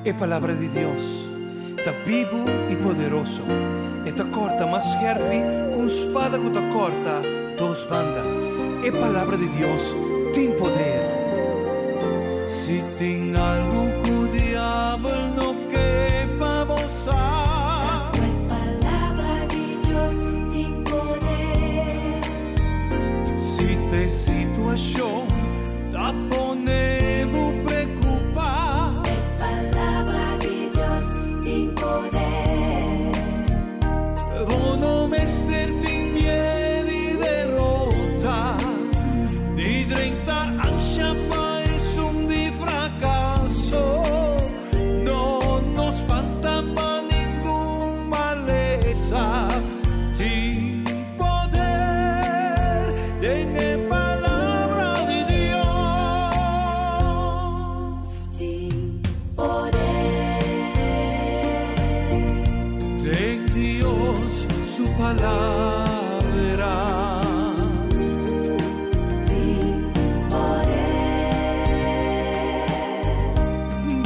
Es palabra de Dios, está vivo y poderoso. Está corta, más sierve con espada que está corta, dos bandas. Es palabra de Dios, tem poder. Si tem algo que o diablo no quepa gozar, es palabra de Dios, tem poder. si te situación la ponemos preocupar, Es palabra de Dios, tem poder. vos no me estés sin miedo y derrota, ni 30 ansia mais de fracaso, no nos espanta para ningún maleza, sin poder, tiene palabra de Dios, Tem poder. en Dios su palabra. Tem poder.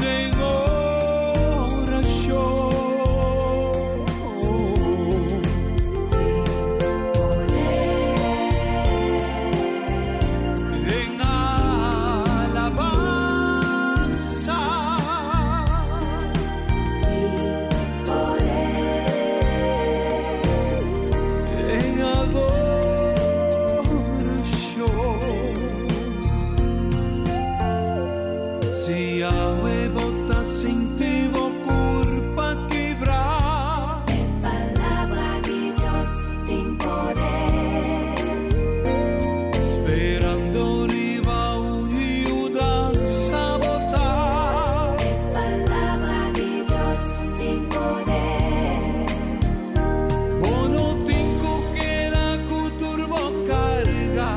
De oración, Tem poder. en alabanza, Tem poder. en adoración. Si Yahweh bota sin ti, vos culpa quebrar. Es palabra de Dios, tem poder. Esperando arriba y danza botar. Es palabra de Dios, tem poder. O no tengo que la turbo carga,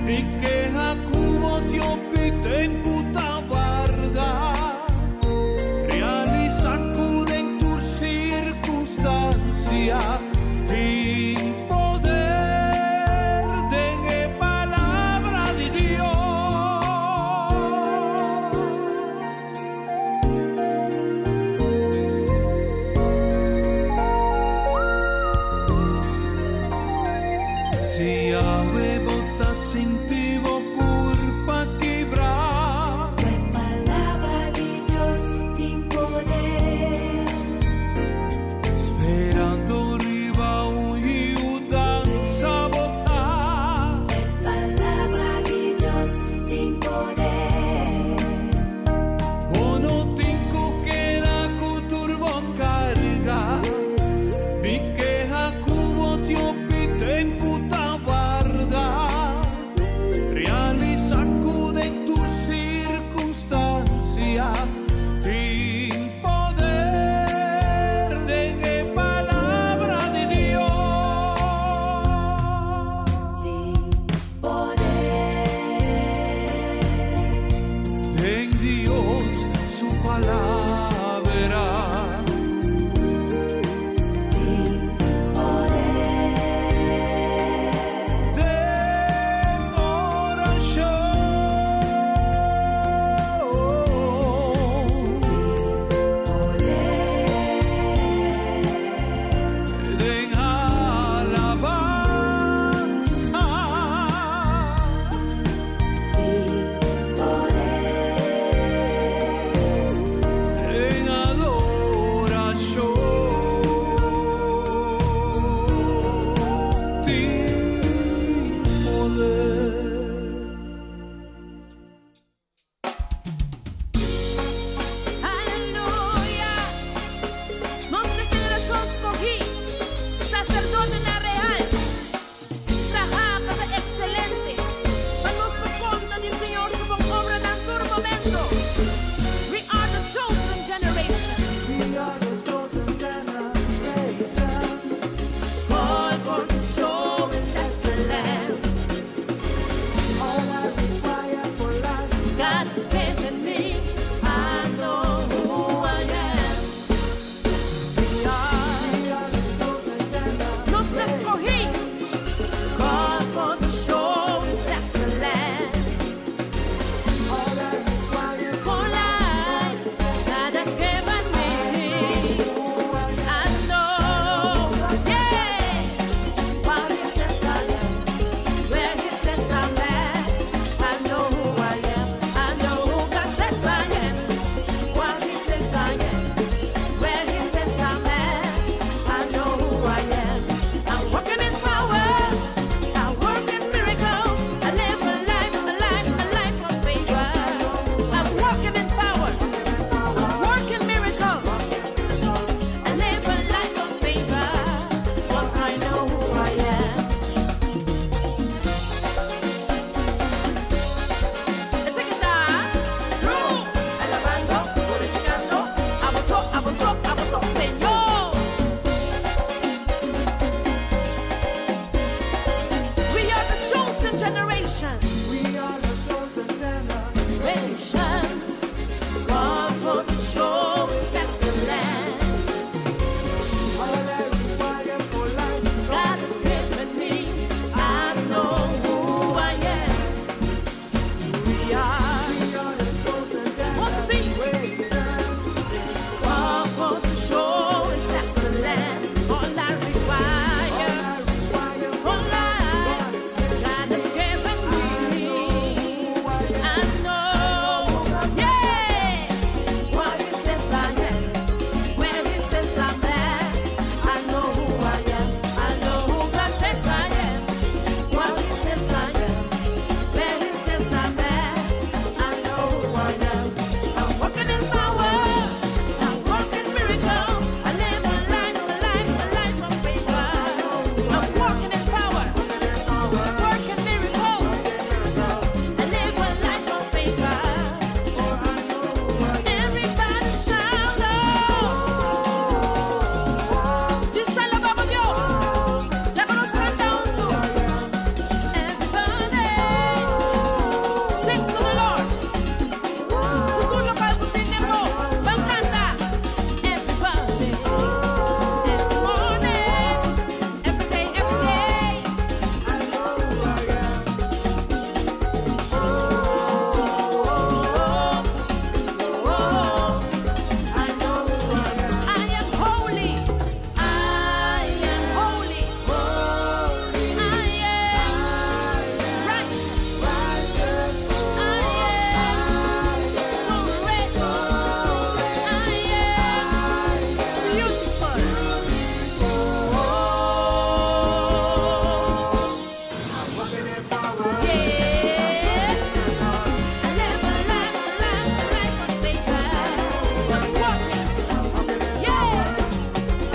ni que Jacobo dio pite en puta guarda. Realiza en tu circunstancia, sin poder de palabra de Dios. Si Yahweh bota sin ti, vos culpa quebrar. Es palabra de Dios, tem poder. Esperando arriba y danza botar. Es palabra de Dios, tem poder. O no tengo que la turbo carga, mi que Jacobo dio pite en puta guarda. Realiza en tu circunstancia, sin poder de palabra de Dios. Tem poder. En Dios su palabra. Tem poder. De oración, Tem poder. de alabanza, Tem poder. generation. We are the chosen Generation. God for the show is excellent. All I require for life. God has given me. I know who I am. We are. We are the chosen We'll see. generation. God for the show is excellent. All I require for life, God has given me. I know, yeah. What He says I am, where He says I'm at. I know who I am. I know who God says I am. What He says I am, where He says I'm at. I know who I am. I'm walking in power. I'm walking miracles. I live a life of favor. I'm walking in power. Working miracles. I live a life of favor. Everybody shout out. Just alabamos a Dios. Démonos cantar juntos. Everybody sing to the Lord. Tutulong kayo kung tingin mo. Bangkanta. Everybody. Every morning. Every day, every day. I know who I am. I am holy. I am holy. I am righteous. I am so great. I am beautiful. Yeah. I live a life of favor. I'm walking. Yeah.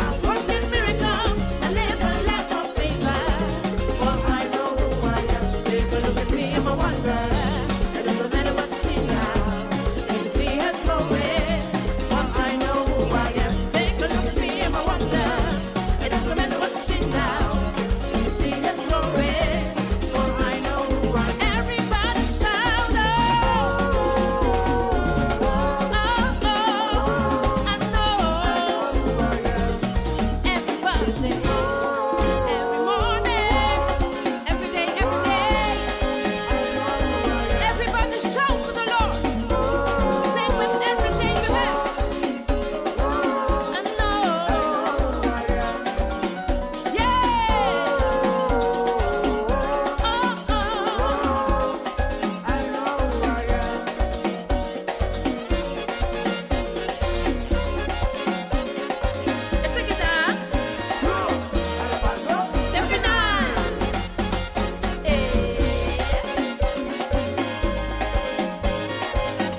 I'm working miracles. I live a life of favor. 'Cause I know who I am. Take a look at me, I'm a wonder. It doesn't matter what you see now. If you see His glory. 'Cause I know who I am. Take a look at me, I'm a wonder. It doesn't matter what you see now. If you see His glory. 'Cause I know who I am. Everybody shout out. I know. Everybody, every morning, every day, every day. Everybody shout to the Lord. Sing with everything you have. I know. Ese que da. Del final.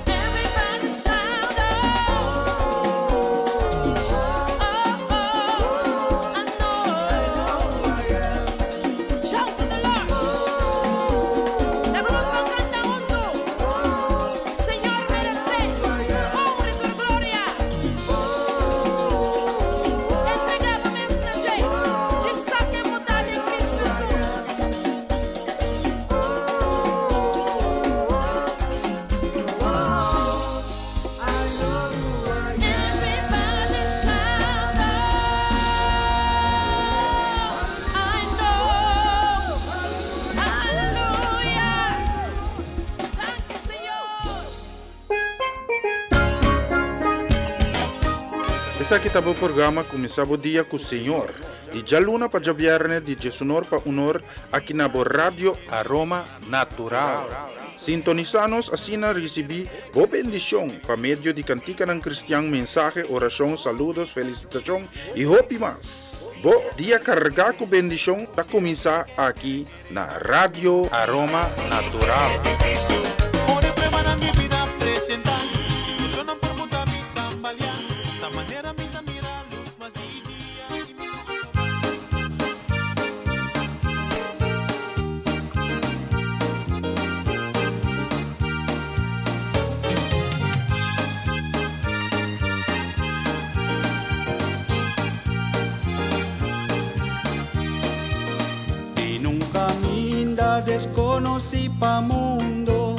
Everybody shout out. I know. Shout to the Lord. Démonos con canta juntos. Señor, merece honra y tu gloria. Entregamos esta noche. Quizá que mudar en Cristo Jesús. Everybody shout out. I know. Hallelujah. Thank you, Señor. Essa aqui tá o programa Começava o Dia com o Senhor. De dia luna para dia viernes, de dia sonor para honor, aqui na Rádio Aroma Natural. Sintonizanos assim na recebi boa bendição para meio de cantica ng cristiang mensaje, oração, saludos, felicitação e hope mas. Bo dia carga com bendição tá começar aqui na Rádio Aroma Natural. Por el problema de mi vida presentar, situaciones por mucha mi tambalear, esta manera mi mira luz más día y mi Y nunca minda de desconocí pa mundo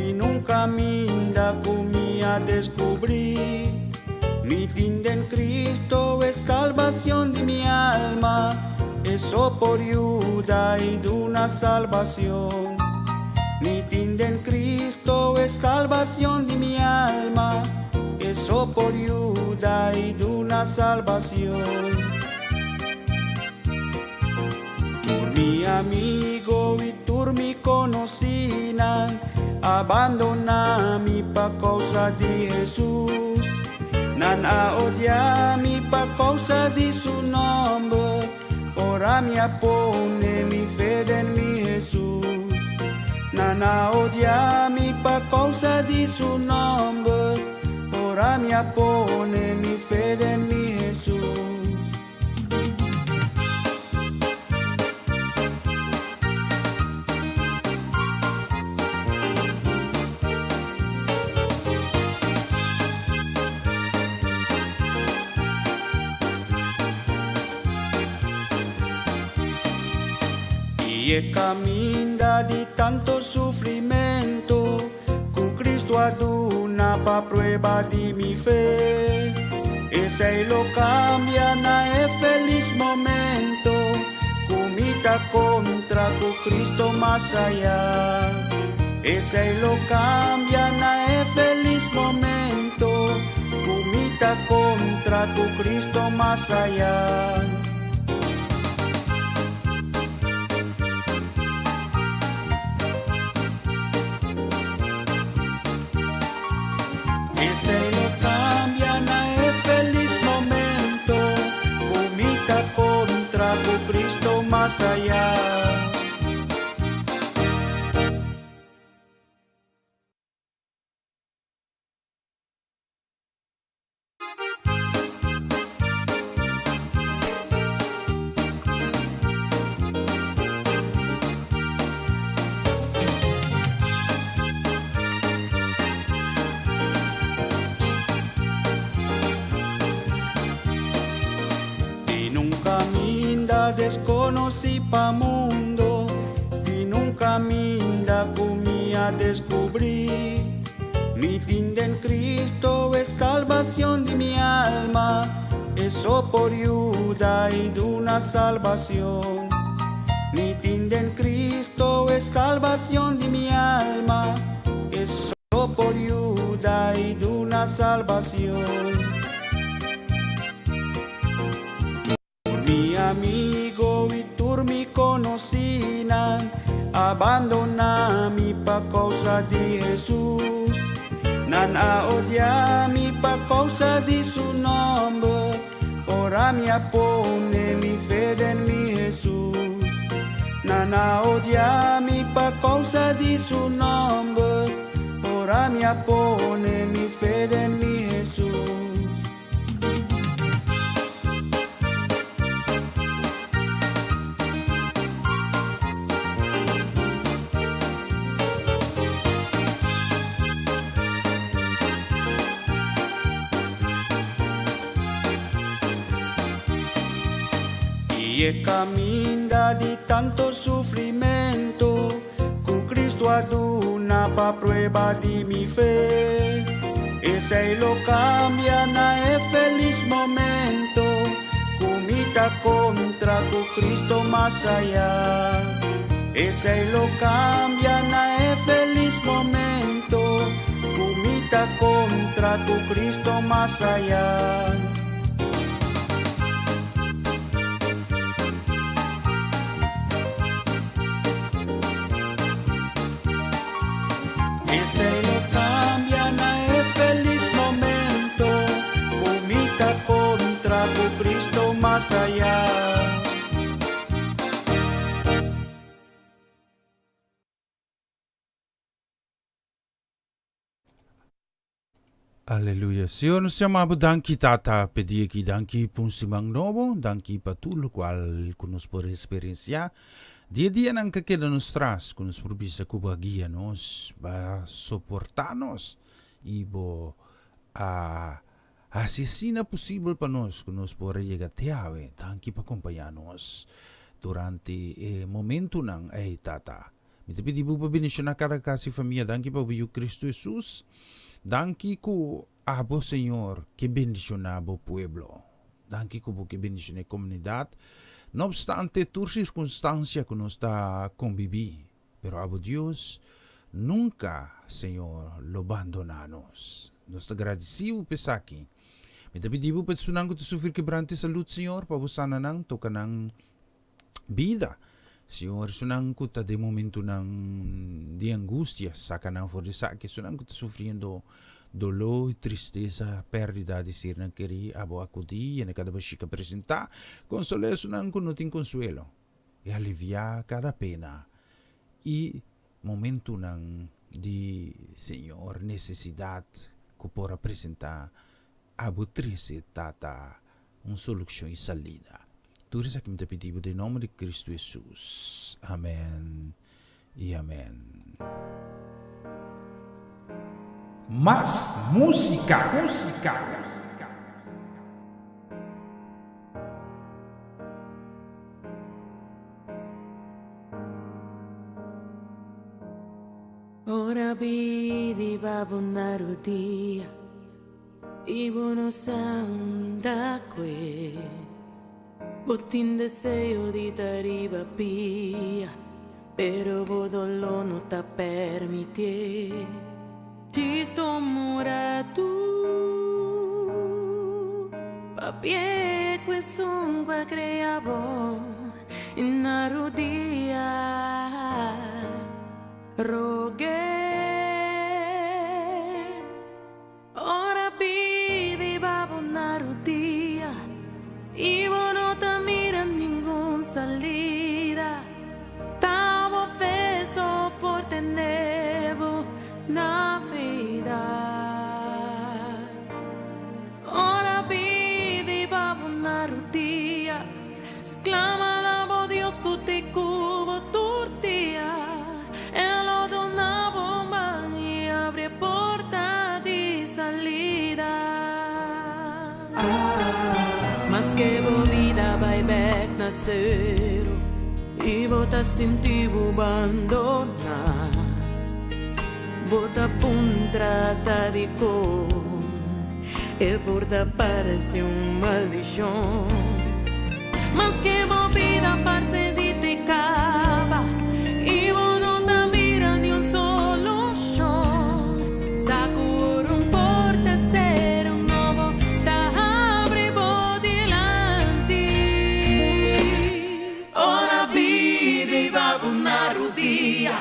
y nunca minda comía descubrí. Mi tinde en Cristo es salvación de mi alma, eso por ayuda y de una salvación. Mi tinde en Cristo es salvación de mi alma, eso por ayuda y de una salvación. Mi amigo y tú me conocinan, abandona mi pa causa de Jesús. Nan a odia mi pa causa de su nombre, ora mi pone mi fe en mi Jesús. Nan a odia mi pa causa de su nombre, ora mi pone mi fe en mi Jesús. Y caminda de tanto sufrimiento, con Cristo aduna pa prueba de mi fe. Ese lo cambia na feliz momento, comita contra con Cristo más allá. Ese lo cambia na feliz momento, comita contra con Cristo más allá. Se lo cambian a feliz momento, comita contra tu Cristo más allá. Desconocí pa mundo y nunca minda comía descubrí. Mi tinde en Cristo es salvación de mi alma, eso por ayuda y de una salvación. Mi tinde en Cristo es salvación de mi alma, eso por ayuda y de una salvación. Mi amigo y tú me conocinan, abandona mi pa causa de Jesús. Nan a odia mi pa causa de su nombre, ora mi pone mi fe en mi Jesús. Nan a odia mi pa causa de su nombre, ora mi pone mi fe en mi Jesús. Y caminda de tanto sufrimiento, con Cristo aduna pa prueba de mi fe. Ese lo cambia na feliz momento, comita contra con Cristo más allá. Ese lo cambia na feliz momento, comita contra con Cristo más allá. Se lo cambian a feliz momento, comita contra tu Cristo más allá. Aleluya. Sion siya danki tata pedia ki danki pun simang novo, danki patul kual kunus por experiencia. Dia nang kakeda nostras, kunus probisa kubagia nos, ba soportanos, ibo asesina posible pa nos, kunus por llegateave, danki pa compayanos, durante momento nang tata. Mi te pedi bupa bendición a cada casa y familia. Danke pa biu Cristo Jesus. Danke ku abo Señor que bendiciona abo pueblo. Danke ku que bendiciona a comunidad. No obstante tu circunstancia que nos está conviví. Pero abo Dios nunca, Señor, lo abandonanos. Nos agradecido pesaki. Mi te pedi bupa sunang ko tu sufrir quebrante salud, Señor. Pabusana nang toka nang vida. Senhor, sunang ko ta de momento de angústia, sacanang for de que sunang ko ta sofrendo dolor e tristeza, perdida de ser na queri, abo acudi, e na cada baxica apresentar, consolar sunang ko no tem consuelo, e aliviar cada pena, e momento nang de, Senhor, necessidade ko por apresentar, abo triste tata, solução e salida. Tudo isso que me pedido em nome de Cristo Jesus. Amém e amém. Mais música. Ora vidi babonaro dia, ibo no sanda que. Botin deseo di t'arriva via, però bodolo non t'ha permiti. Ci sto mora tu, papie que son qua creavo, in arudia, roghe. Ora vidi babonaro dia, Ivo no te mira ningún salida, estaba ofeso por tener Navidad. Ora vidi babu una rutia, exclamaba Dios que te cubo tortilla, e lo donavo man y abre porta di salida. Mas que vida vai back na cero e bota sentivo abandonar. Bota puntrata di cor e porta parece maldição. Mas que vida parce di te cava e non te mira ni un solo show. Sacur un porta ser un nuovo ta apri dilanti. Ora vidi va una rudia.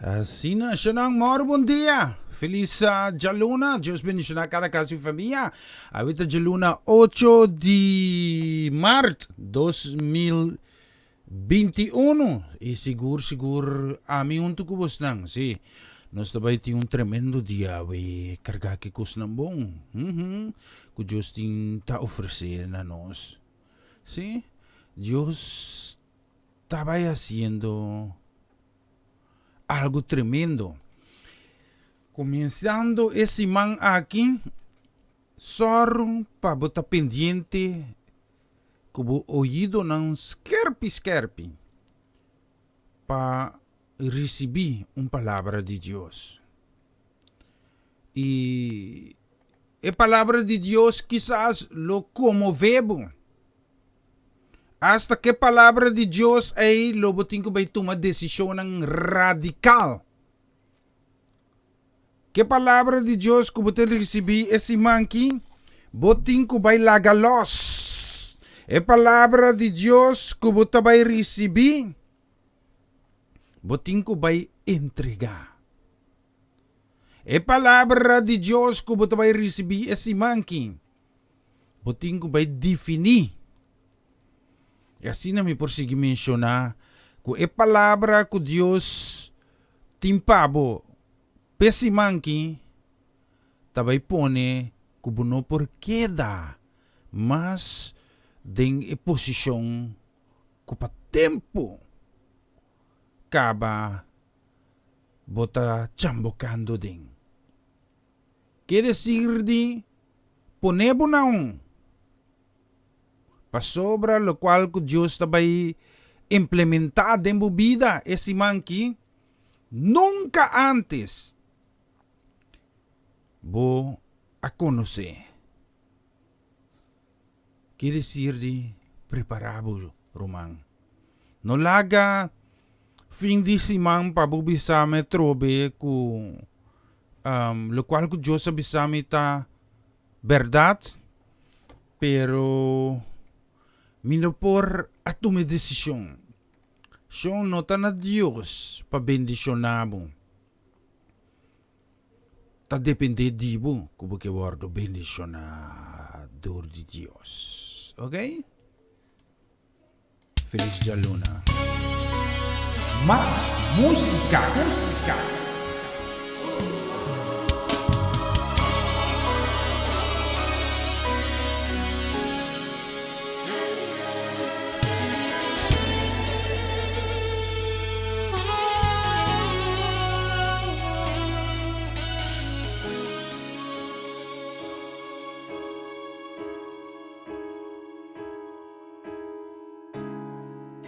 Assim na Xanang Moro, bom dia. Feliz Jaluna, Deus bendiga cada casa e família. Avita Jaluna 8 de março 2021. E seguro, a mim com vos nang, sim. Nós também temos tremendo dia, we carregar que custa bom. Que Deus tem a oferecer a nós. Sim, Deus estava haciendo algo tremendo. Começando esse man aqui, só para botar pendiente, como ouvido não skerpi, para receber uma palavra de Deus. E a palavra de Deus quizás lo comovebo. Hasta que a palavra de Deus aí lo botin ko vai tomar decisão radical. Que a palavra de Deus que botin receber esse manqui, botin ko vai lagalos. A palavra de Deus que botin vai receber, botin ko vai entregar. A palavra de Deus que botin vai receber esse manqui, botin ko vai definir. E assim me persegui mencionar que a palavra que Deus timpabo pesimanki também pone que não por queda, mas em posição que para tempo acaba bota chambocando den. Quer dizer de ponebo não. Para sobra lo qual que Deus também implementar em sua vida esse manqui nunca antes vou a conhecer. Quer dizer de preparado, Romão. No laga fim de semana para bubisa me trobe com lo qual que Deus abisame ta verdade, pero mino por a tomar decisão. São nota na Deus para bendicionar-mo. Tá depender de mo como que wordo bendicionador de Deus. Ok? Feliz Jaluna. Más música.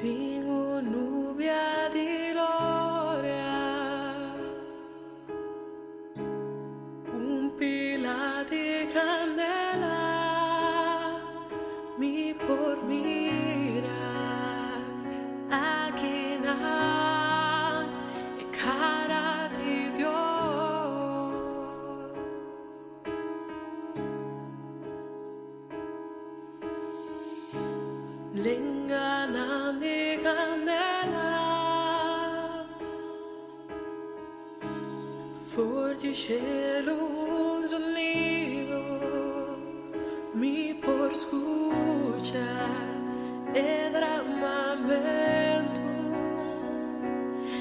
Tengo nubia di gloria, un pila de candela, mi por mirar aquí na cara de Dios. Lengana de candela, forte cheiro unido, mi por escuchar el derramamiento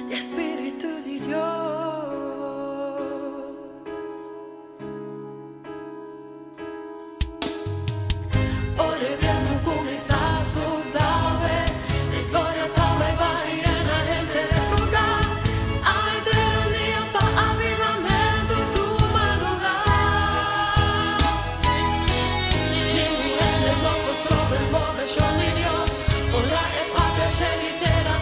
de Espíritu de Dios. Ore viento comienza a soplar, y gloria toma y va y llena gente del lugar. Hay tiranía para avivamiento tu mano da. Ningún en el loco estrobe el vocación de Dios. Ora e papia celitera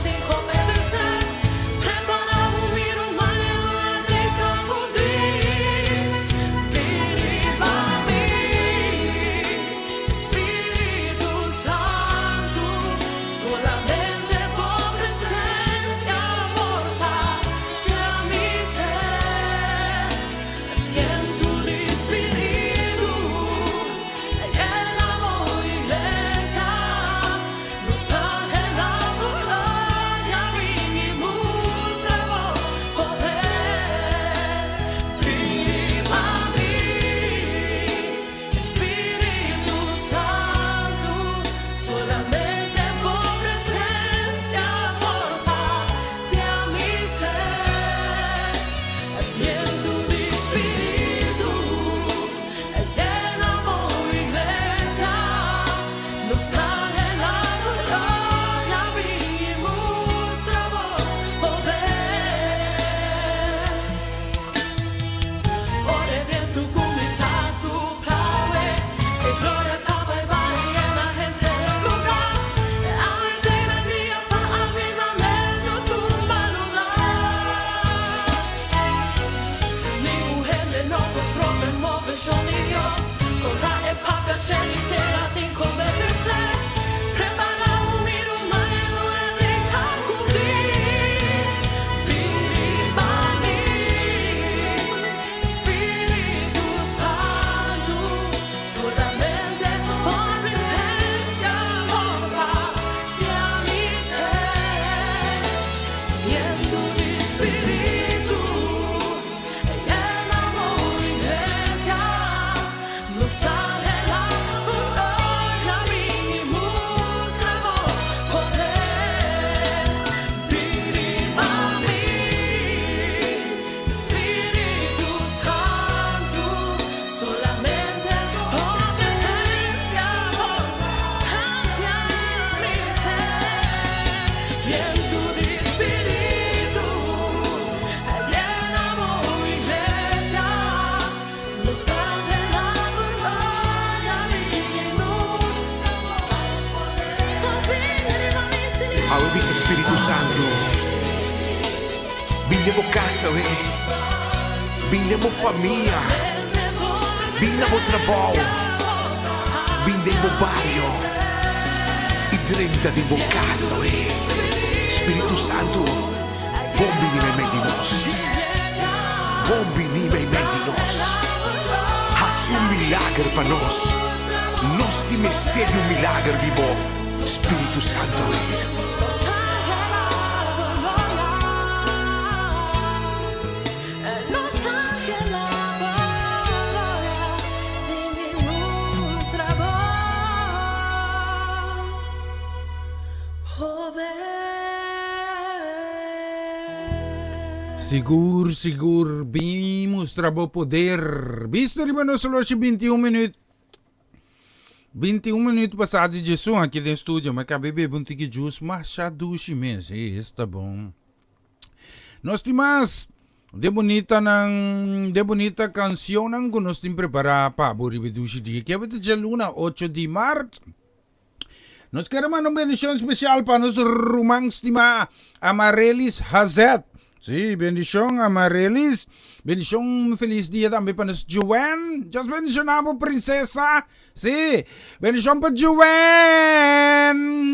Vindemo casa, vindemo famiglia, vindemo trabalho, vindemo barrio, e 30 di casa, Spirito Santo, bombi ni meio de nós, bombi ni meio de nós, faz milagre para nós, nós temos sede milagre de bom, Spirito Santo, Sigur, vimos trabalho poder. Visto de mano solo 21 minutos. 21 minutos passados de som aqui no estúdio, mas acabei bebendo um tique juice, mas já duche mesmo. Está bom. Nós temos de bonita canção que nós temos preparado para o duche dia. Que é dia luna 8 de março. Nós queremos uma bendição especial para nosso irmão estimado Amarelis Hazet. Sí, bendición Amarelis. Bendición, feliz día también para Joanne. Just bendicionamos, princesa. Sí, bendición para Joanne.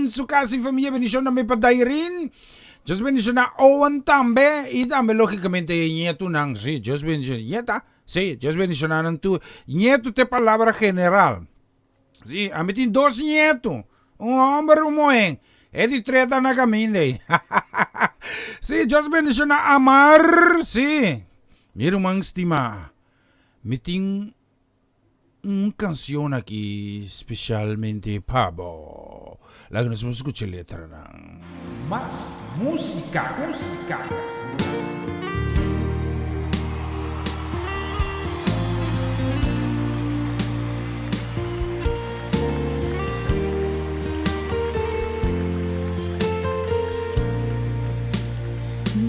Su casa y familia, bendición también para Dairin. Just bendición a Owen también. Y también, lógicamente, nieto nang. Sí, just bendición. Nieta. Sí, just bendición a tu nieto de palabra general. Sí, a mí tiene 2 nietos. Un hombre y un mujer. É de treta na caminho. Sim, Deus menciona amar. Sim. Meu irmão estima. Me tem uma canção aqui especialmente para você. Lá que nós vamos escutar a letra. Más música.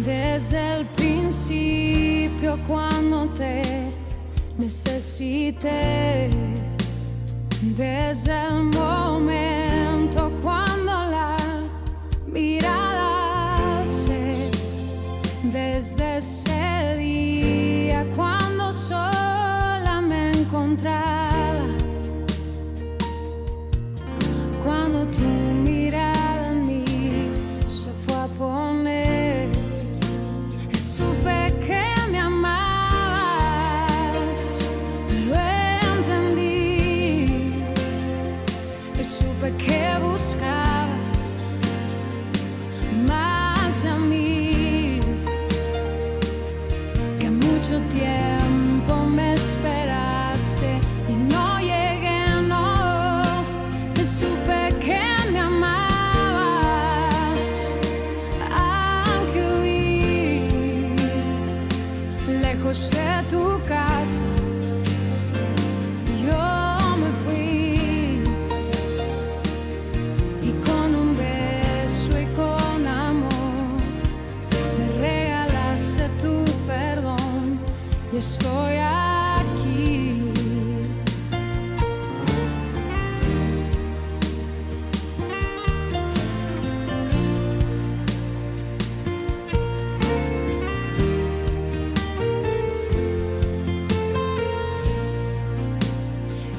Desde el principio cuando te necesité, desde el momento cuando la mirada alcé, desde ese día cuando sola me encontraba, cuando tu mirada en mí se fue a poner. Que buscabas más de mí, que mucho tiempo me esperaste y no llegué, no, te supe que me amabas, aunque huí lejos de tu casa. Y estoy aquí.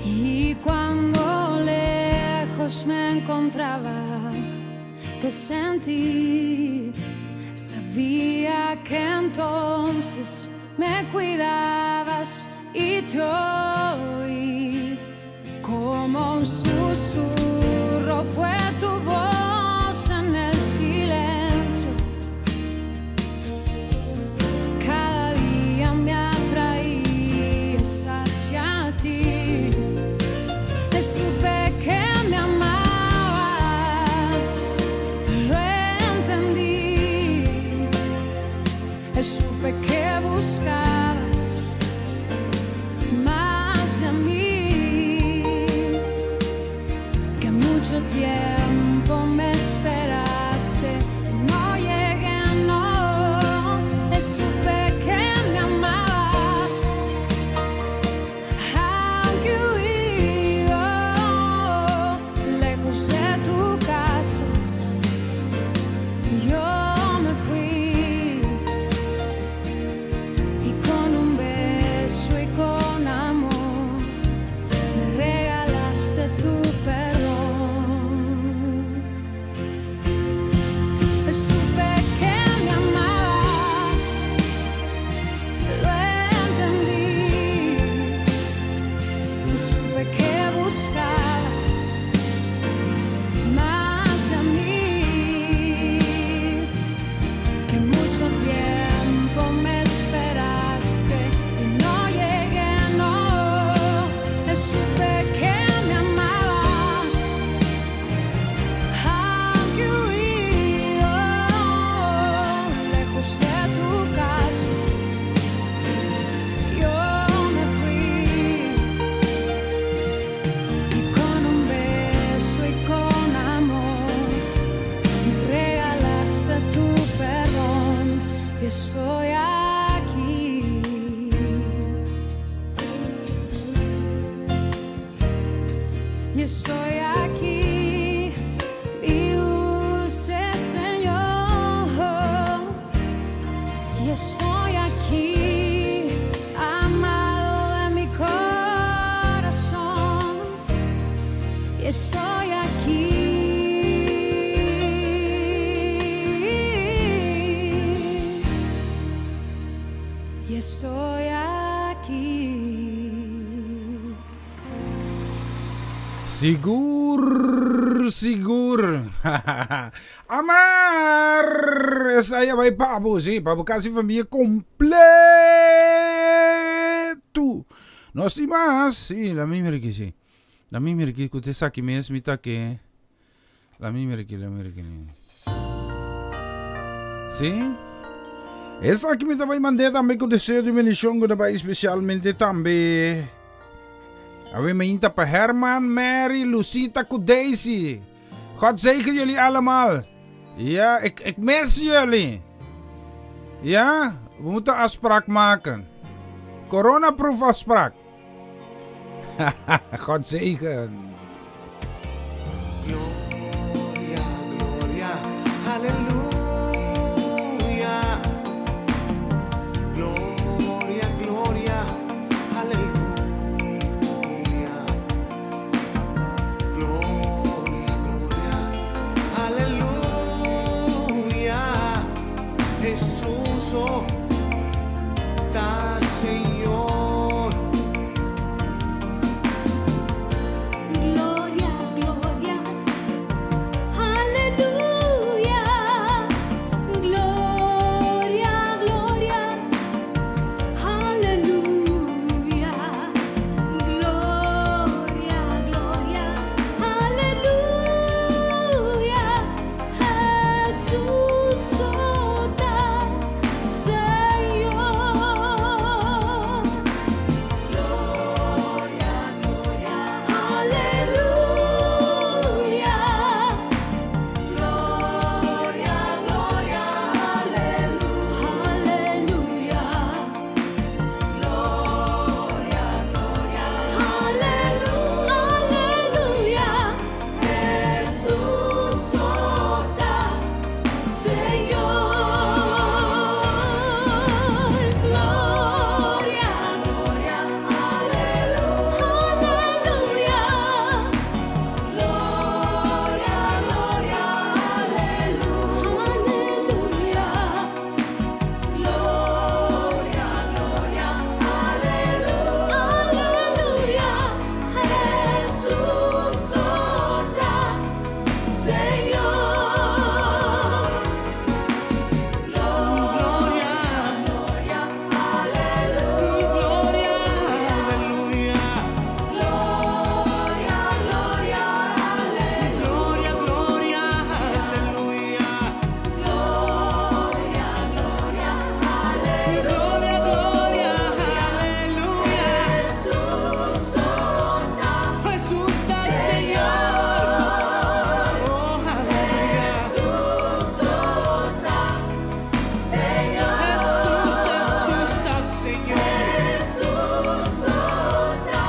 Y cuando lejos me encontraba, te sentí, sabía que entonces me cuidabas y te oí como un susurro, fue tu voz en el silencio. Cada día me atraías hacia ti, te supe que me amabas, lo entendí, te supe que buscabas más de mí, que mucho tiempo me esperaste, no llegué, no, te supe que me amabas, aunque huí lejos de tu casa, yo me fui. estoy aquí. Y estoy aquí, dulce Señor. Y estoy aquí, amado de mi corazón. Y estoy aquí. Y estoy aquí. Sigur. Amar! Saya vai Pabo, sim. Pabo kasi família completo. Nós temos, sim, la misma aqui, sim. La misma aqui, que você sabe mesmo, tá que. La misma aqui. Sim? Essa aqui me também mandei também com o desejo de bendição, que também especialmente também. Awe mainta pa Herman, Mary, Lucita, Daisy. God zegen jullie allemaal. Ja, ik mis jullie. Ja, we moeten afspraak maken. Coronaproof afspraak. God zegen. Gloria, gloria, aleluya. Gloria, gloria, aleluya. Gloria, gloria, aleluya. Jesús, oh, ta Señor. Gloria, gloria, aleluya. Gloria, gloria, aleluya. Gloria, gloria, aleluya. Jesús, sota, Señor. Gloria, gloria, aleluya. Gloria, gloria, aleluya. Aleluya. Gloria, gloria, aleluya. Jesús, sota, Señor. Gloria, gloria, aleluya. Aleluya. Gloria, gloria, aleluya. Gloria, gloria, aleluya. Jesús, sota, Señor. Gloria, Gloria, gloria, aleluya. gloria, gloria, Gloria, gloria, aleluya. gloria, gloria, Gloria, gloria, aleluya. Jesús, sota, Jesús está Señor. Oh, aleluya. Jesús, sota, Señor. Jesús está Señor. Jesús, sota,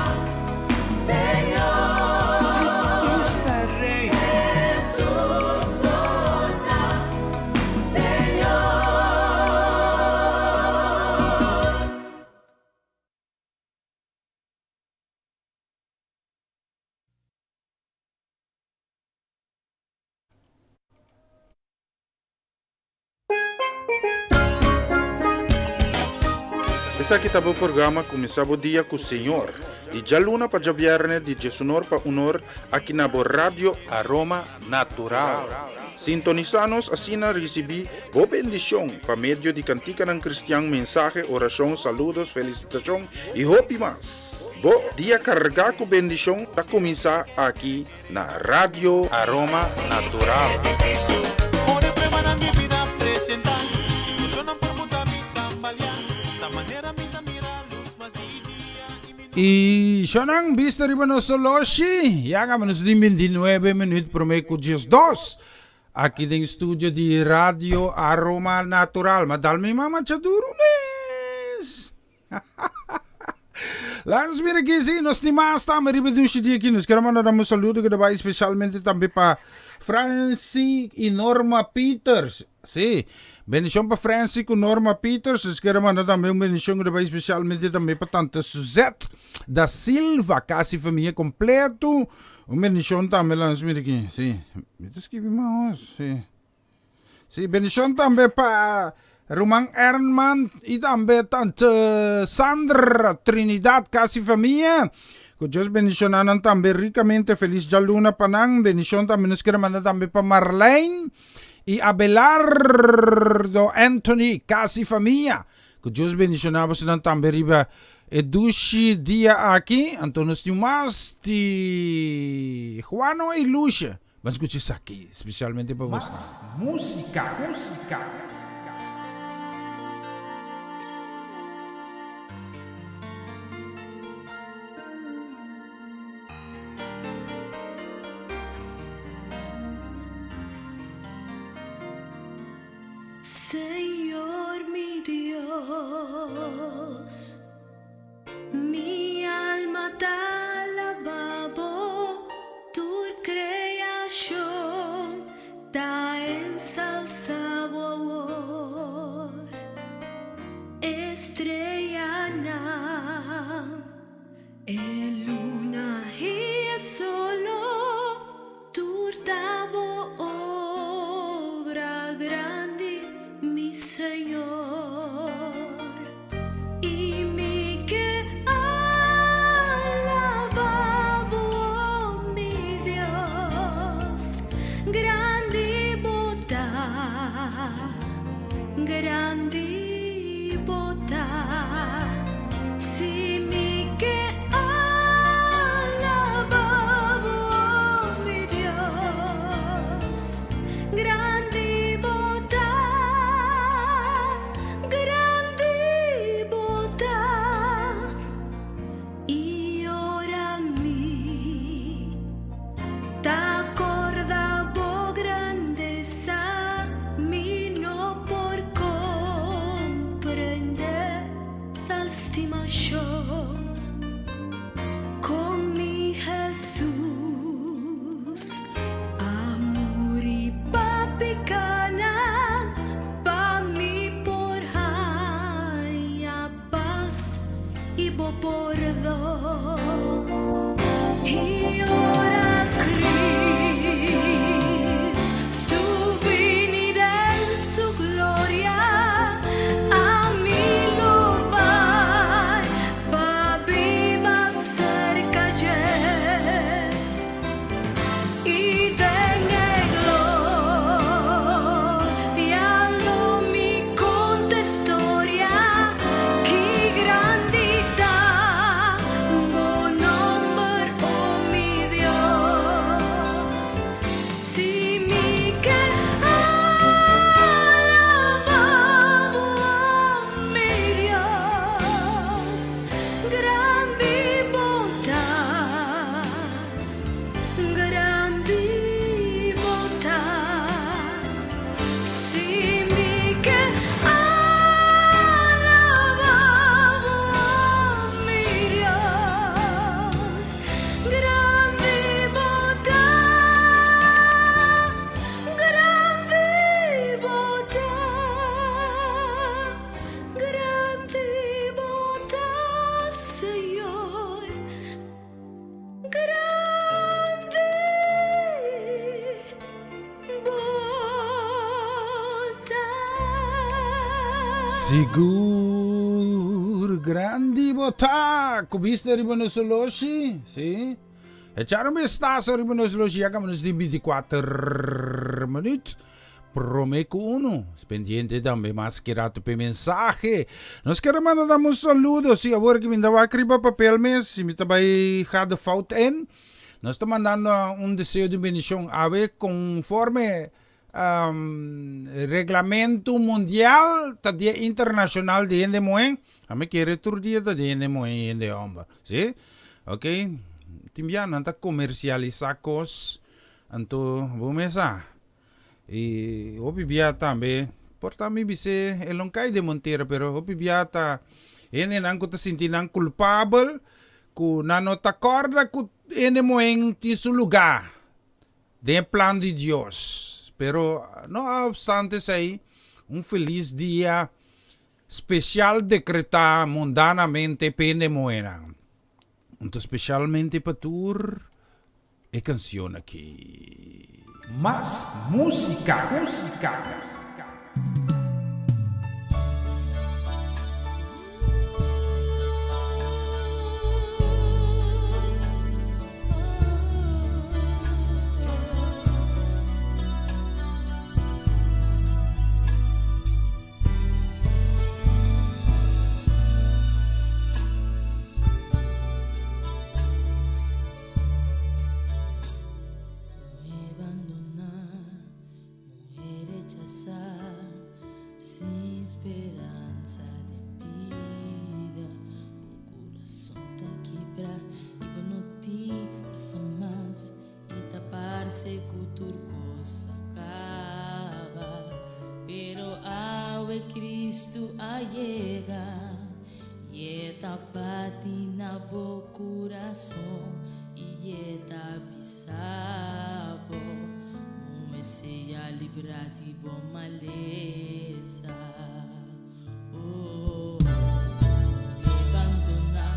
Señor. Jesús está Rey. Jesús, sota, Señor. Essa aqui tá o programa Começava o Dia com o Senhor. E já luna para viernes de Jesunor para unor aqui na Rádio Aroma Natural. Sintonizanos assim na recebi boa bendição para meio de cantica ng cristiano, mensaje, oração, saludos, felicitação e hope mas. Bo dia carga com bendição tá começar aqui na Rádio Aroma Natural. Ore preparan mi vida presentar. Si funcionan por muta mi tambalear. Ta manera mi mira luz más di día y mi Y Shonang Bista Ribano Soloshi, Yaga Manus Dimin di 9 minutes promeco dias 2. Aqui tem estúdio de Radio Aroma Natural. Mas dá-me mama chadurunes. Langs weer aqui, sim, nós temos também ribedushi dia aqui. Nós queremos mandar um saludo que vai especialmente também para Franci e Norma Peters. Sim, bendição para Franci e Norma Peters. Nós queremos mandar também uma bendição que vai especialmente também para Tante Suzette da Silva, casa e família completo. Uma bendição também langs weer aqui, sim. Isso escrevi mais, sim. Sim, bendição também para Romang Ernman e também Tante Sandra Trinidad, casa e família. Que Deus bendicionaram também ricamente. Feliz Jaluna Panang. Bendição também nos queremos mandar também para Marlene e Abelardo Anthony, casa e família. Que Deus bendicionava também riba Edushi dia aqui. Então nós temos de Juano e Lucia. Vamos escutar isso aqui, especialmente para você. Más música. Señor mi Dios, mi alma te alabó, tu creación te ensalzado. Estrella luna y el solo tu obra grande, mi Señor, y mi que alabado, mi Dios, grande bondad, grande bondad, si mi que alabado, mi Dios, grande bondad, grande bondad, y ora mi, te acordavo grandeza, mi no por comprender la estimación con mi Jesús, amor y papicana, pa' mi por haya paz y bobordo. Y ora Cristo venirá en su gloria, a mí lo va, pa' viva cerca ayer, y dengue gloria lo mi contestoria, que grandita, bon nombre, oh mi Dios, si mi que alabado, mi Dios, grande bondad, grande bondad, si mi que alabado, mi Dios, grande bondad, grande bondad, grande bondad, Señor, grande bondad. Sigur grandi botak. Kubista ribono soloshi, sì? E c'era un vistazo ribono soloshi, acabamos di 24 minutos. Promeco uno, pendiente também mascherado per mensaje. Nós queremos mandar um saludo, se agora que me dava a criba papel mesmo, se me também had de fout in. Nós estamos mandando um desejo de bendição a ver conforme Reglamento Mundial da Dia Internacional de Ende Moen. A me querer tur dia da Ende Moen Ende Omba. Sim? Ok? Timbian, anta comercializar cos. Anto, vamos começar. E opi biata também, portami bise elong kai de Monteiro, pero opi biata ene nang ko ta sinti nang culpável ku nano ta corda ku ene moeng ti su lugar de plan de Dios. Pero no obstante sei un feliz dia especial decretar mundanamente pene moena. Então especialmente para tur e canção aqui. Más música, música. Cristo allega e tapati na bo coração e bisabo muese a librati bo maleza oh abandona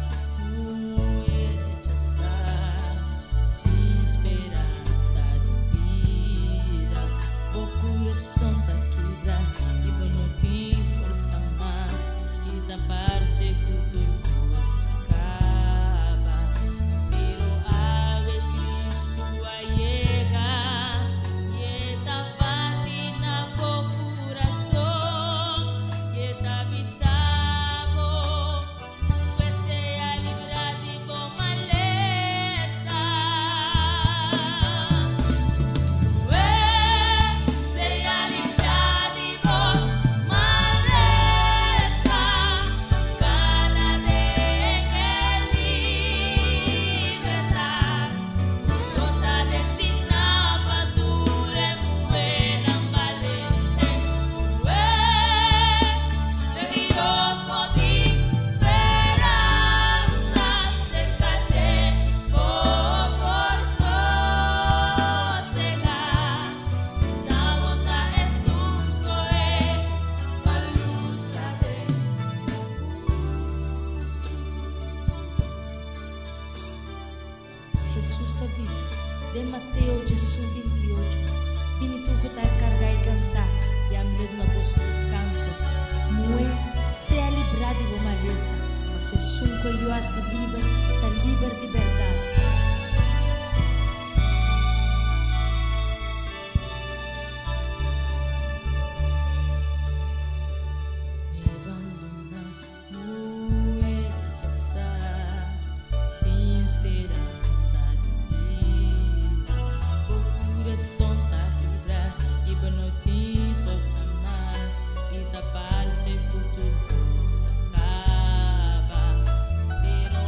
rechazar sem esperança de vida o coração tá quebrado e não tem força mais e tapar-se com tudo acaba pero ave Cristo allega e tapati na bo coração e bisabo muese a livrar de bo maleza muese a livrar de bo maleza gana de libertar cosa destinada a dure buena valente de Dios podi esperanza se cache por sossegar na volta Jesus coe a luz Jesus te dice de Mateo 18:28 vini tu que está cargado y cansado y a mí no vos descanso mue sea librado de maleza mas Jesus que eu hace libre ta libre de verdade sem esperança de vida o coração tá quebrado e não tem força mais e tapar-se com tudo acaba pero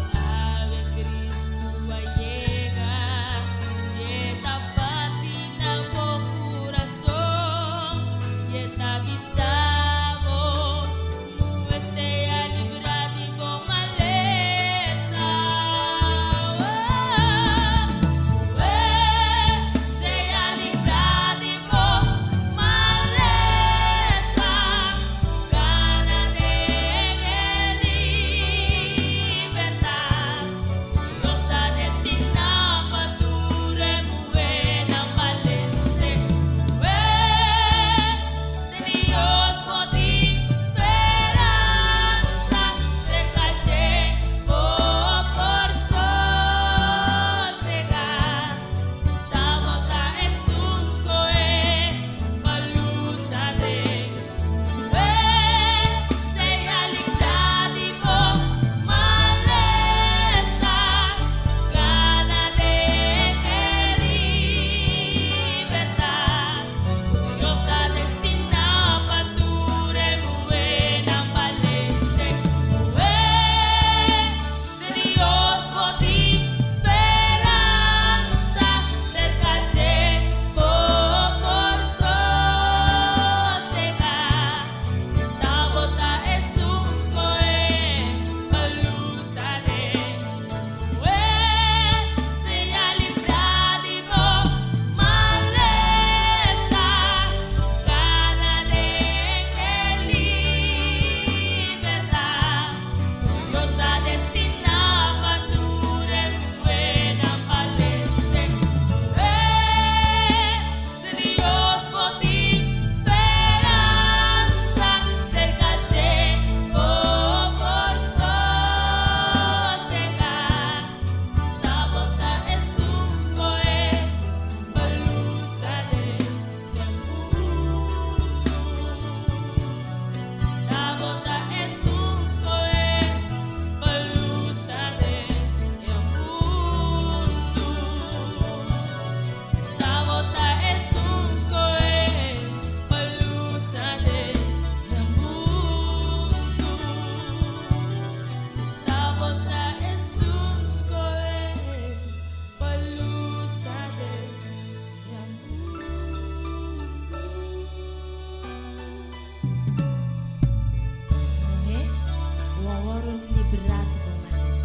hora liberado com mais.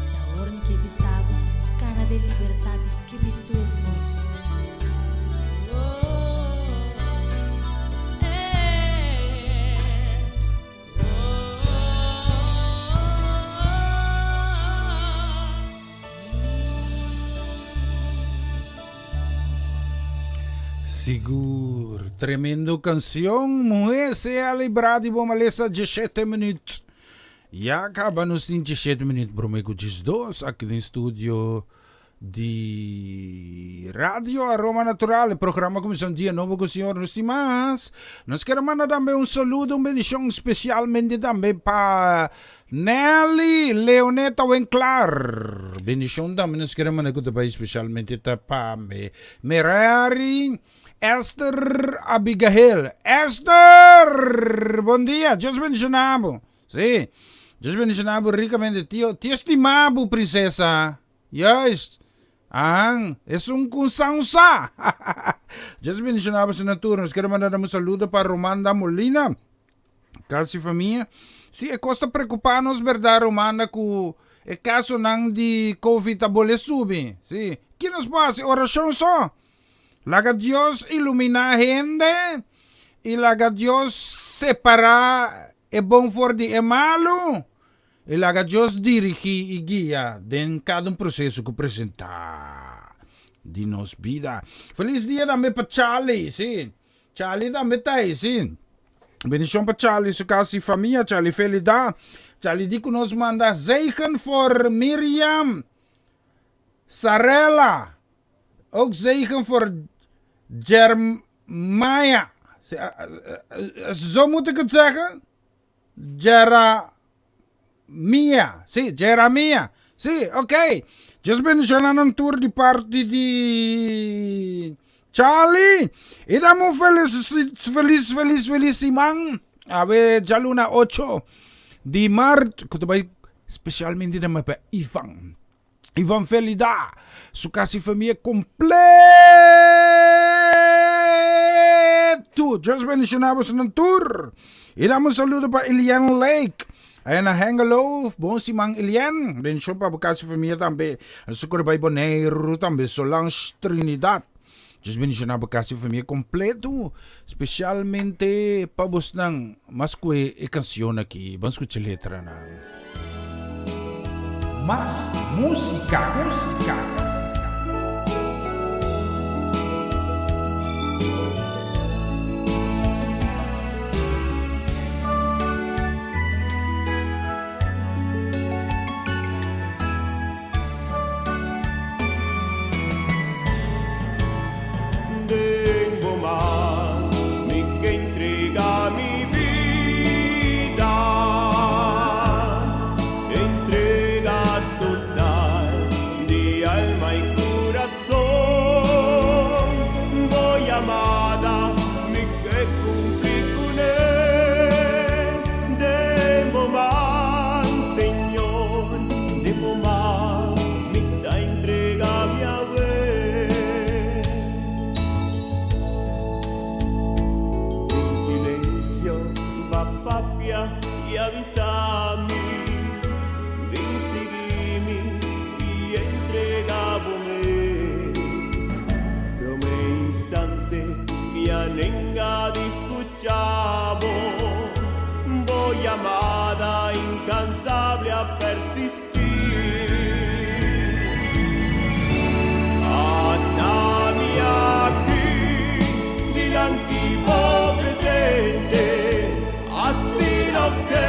E a hora que bisava, cara de liberdade de Cristo Jesus. Sigur, tremendo canção, mulher se é librada e vamos ler 17 minutos. E acaba nos 17 minutos, prometo que dois aqui no estúdio de Radio Aroma Natural, programa Comissão Dia Novo com o Senhor nos demais. Nós queremos mandar também um saludo, uma bendição especialmente também para Nelly Leoneta Wenclar. Bendição também nós queremos mandar especialmente para Merari Esther Abigail. Esther, bom dia, Deus bendicionado. Sim, Deus bendicionado ricamente. Te estimado, princesa. Yes. Es un consansa. Deus bendicionado sa natura. Nós queremos mandar um saludo para Romanda Molina. Casi família. Sim, costa preocupar-nos, verdade, Romanda, com o caso não de Covid abole sube. Sim. Que nos passa? Oração só. Laga Dios ilumina a gente e laga Dios separa é bom for de é malo e laga Dios dirigir e guia em cada processo que apresentar de nos vida. Feliz dia também para Charlie, sim. Charlie também tá aí, sim. Bendição para Charlie, sua casa e família, Charlie felicidade. Charlie diz que nos manda zegen for Miriam Sarella. Ook zegen voor Jeremiah. Zo moet ik het zeggen. Jeremiah. Sim, Jeremiah. Sim, ok. Just bendicionando um tour de parte de Charlie. E damos feliz imang. A ver, já luna 8 de março. Especialmente também para Ivan. Ivan Felida, sua casa e família completo. Deus bendicionamos no tour. E damos saludo para Eliane Lake. Aí na Hengelo, bom simang Eliane. Bendição para a casa e família também. Sua para Boneiro também, Solange Trinidad. Deus bendicionamos a casa e família completo. Especialmente para você não, mas com a canção aqui. Vamos escutar a letra, não. Más música, música. Tengo más mi que entrega mi vida. Entrega total de alma y corazón. Voy amada, mi que cumplir con él. Debo más, Señor, debo más, mi ta entrega mi haber. En silencio va papia y avísame. Ven, seguime y entregabome. Prome instante mi anenga discuchavo. Voy amada, incansable a persistir. Atami aquí, dilantivo presente. Así lo que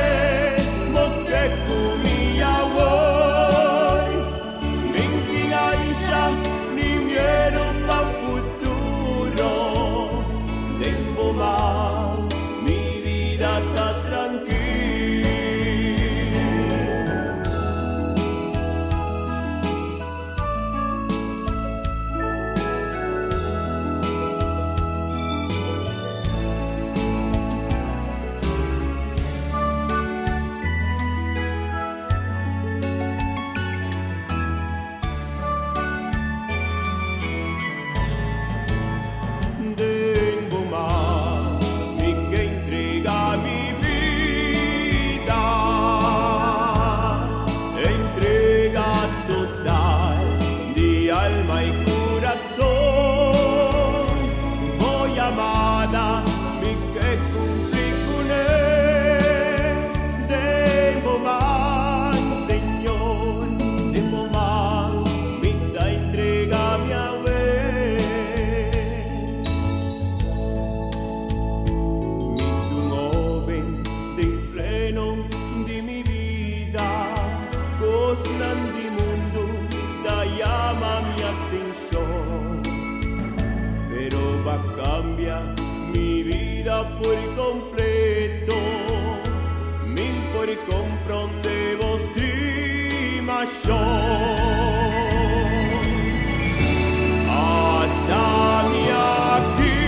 mote comía hoy. Ninguém aisha ni miedo pa futuro. Tengo más, mi vida está tranquila. por completo, min por comprende vos Adami aquí,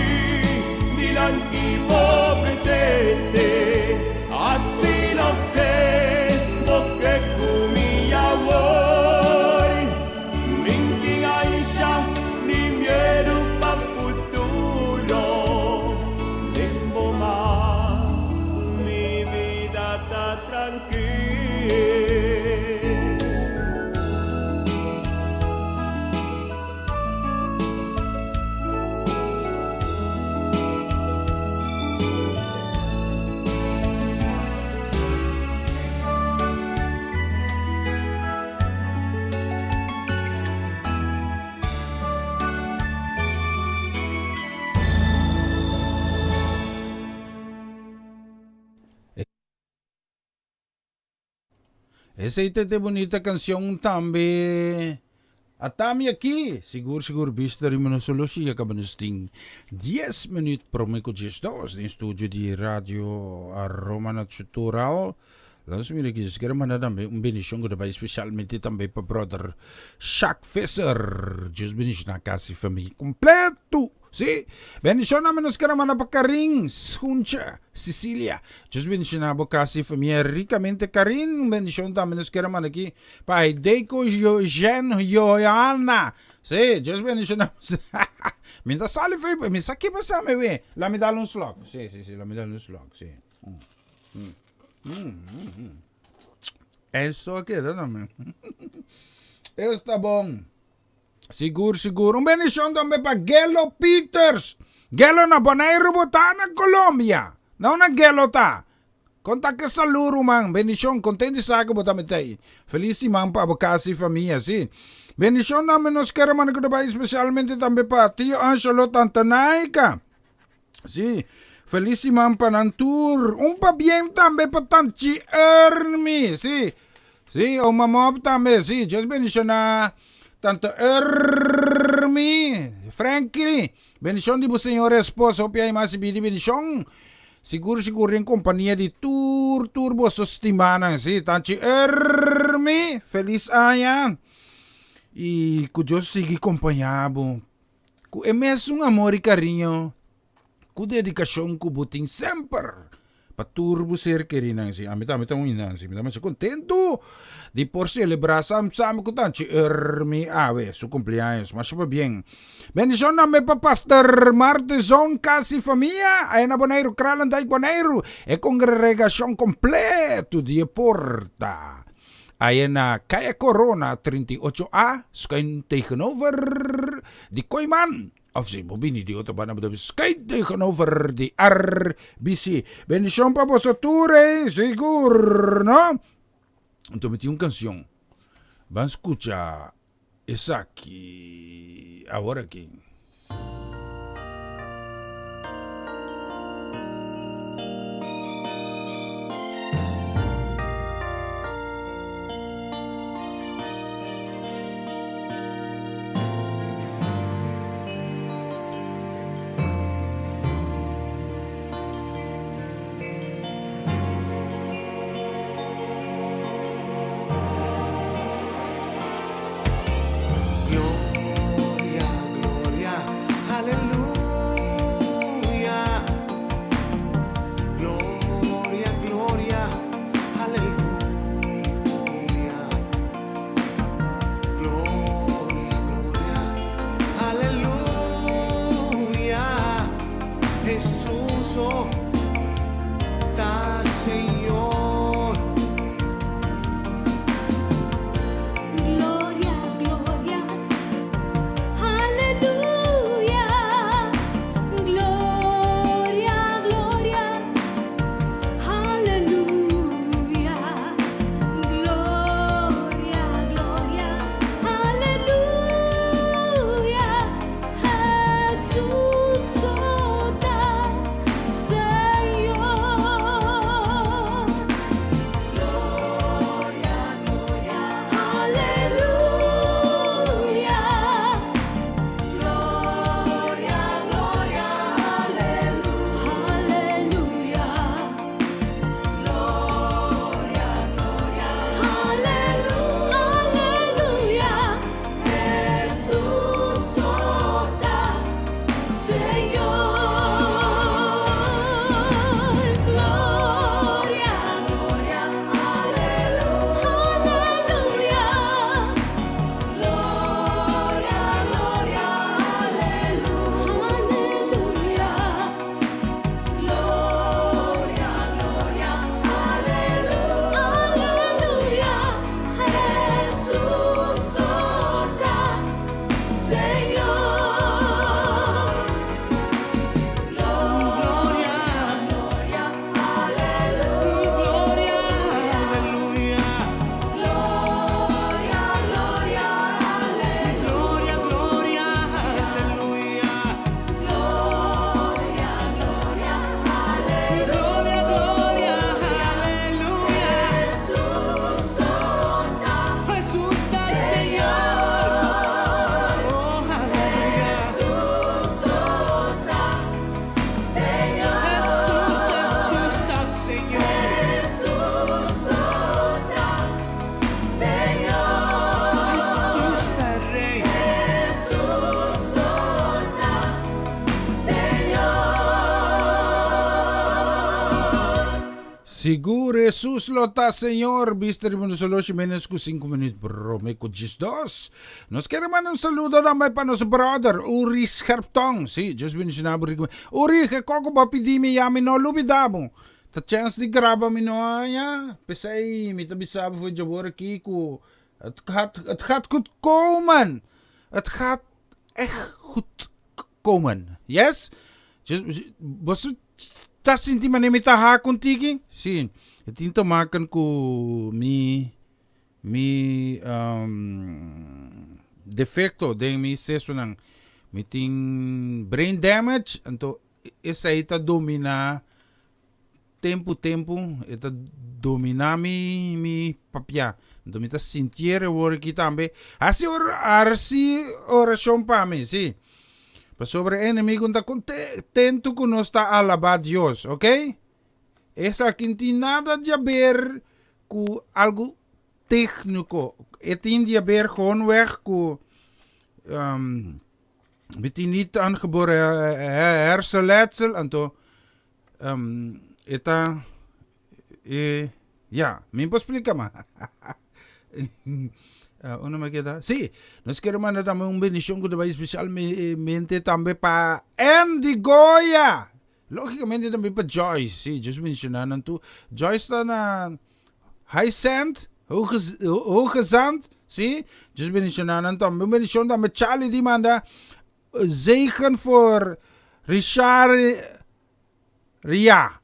dilantivo presente, así lo que comía hoy, mingi aisha, ni miedo pa futuro, tempo más, mi vida está tranquila. Essa é bonita canção também. Atami aqui. Seguro, visto rin mo na solusi. Acaba nos ting 10 minutos para mim com 10 no estúdio de rádio Roma Natural. Lalu mira aqui, sekarang mana também bendição que vai especialmente também para brother Shaq Fesser. Just bendição na casa família completo. Sí, bendición namin nos karaman na pagkaring, Suncha, Sicilia. Just bendición na po kasi familia ricamente karin, bendición namin nos karaman aquí. Pa Deco Jen Joanna. Sí, just bendición na. Minta sali fe, mi sakit pa sa me we. La mi dalon slog. Sí, la mi dalon slog, sí. Eso queda namin. Está bom. Seguro. Un bendición também para Gelo Peters. Gelo na Bonaire Botana, Colombia. Não na Gelo tá. Conta que saludo, man. Bendición, contente sa ko botame tay. Felicidade para a casa e família, sim. Bendición namin nos queremos que trabalhe especialmente também para tio Angelo Tantanaica. Sim. Felicidade para Nantur. Un pa bien também para Tanchi Ermi, sim. Sim, o mamop também, sim. Just bendición na tanto Ermi, Frankie, bendición de você, senhor esposo, pia mais bidi bendición. Seguro em companhia de turbo sostimana, sim, tanto Ermi, feliz año. E que Deus siga acompanhado. Que é mesmo amor e carinho. Que dedicação que butin sempre. Para turbo ser querido, sim. A mim também sim. Me dá contento de por celebrar sam com tanto Ermi ave su cumpleaños, mas super bien. Bendición na me pa Pastor Martezon casi família, aí na Bonaire Kralandai Bonaire, e congregação completo de porta. Aí na Caia Corona 38A, schuin tegenover de Koiman. Of si bobini di otro bana bedoel skate tegenover die RBC. Bendición para vosotros, seguro, ¿no? Então meti uma canção. Vamos escutar essa aqui. Agora aqui. Gloria Seguro Jesus lota, Senhor. Bister mo sa los menos ko 5 minutos, bro. May ko 2. Nos queremos un saludo na may pa nos brother, Uri Scherptong. Si, just bin sinabo rin ko. Uri, kako ba pidi mi yami no lubidamo. Ta chance di graba mi no ya. Pesay, mi tabi sabi fo jabor kiko. At gaat goed komen. Het gaat echt goed komen. Yes? Just, was het tas hindi man imita ha kuntigi? Sin. Itinto makan ko mi defecto de mi seso ng meeting brain damage anto isa ita domina tempo ita domina mi papya domita sintiere wor kita ambe asi arsi orasyon pa mi si. Pa sobre enemigo ta contento con nosta alaba Dios, ok? Esa quinti nada de ver ku algo técnico. Etin de ver gewoon weg ku met die niet aangeboren hersenletsel en to eta ja, me explica ma. Una me queda. Sí, nos queremos dar también un bendición que te va especialmente también para Andy Goya. Lógicamente también para Joyce. Sí, just mencionando tú. Joyce está na high sand, hoge zand. Sí, just mencionando también bendición también Charlie die manda zegen voor Richard Ria.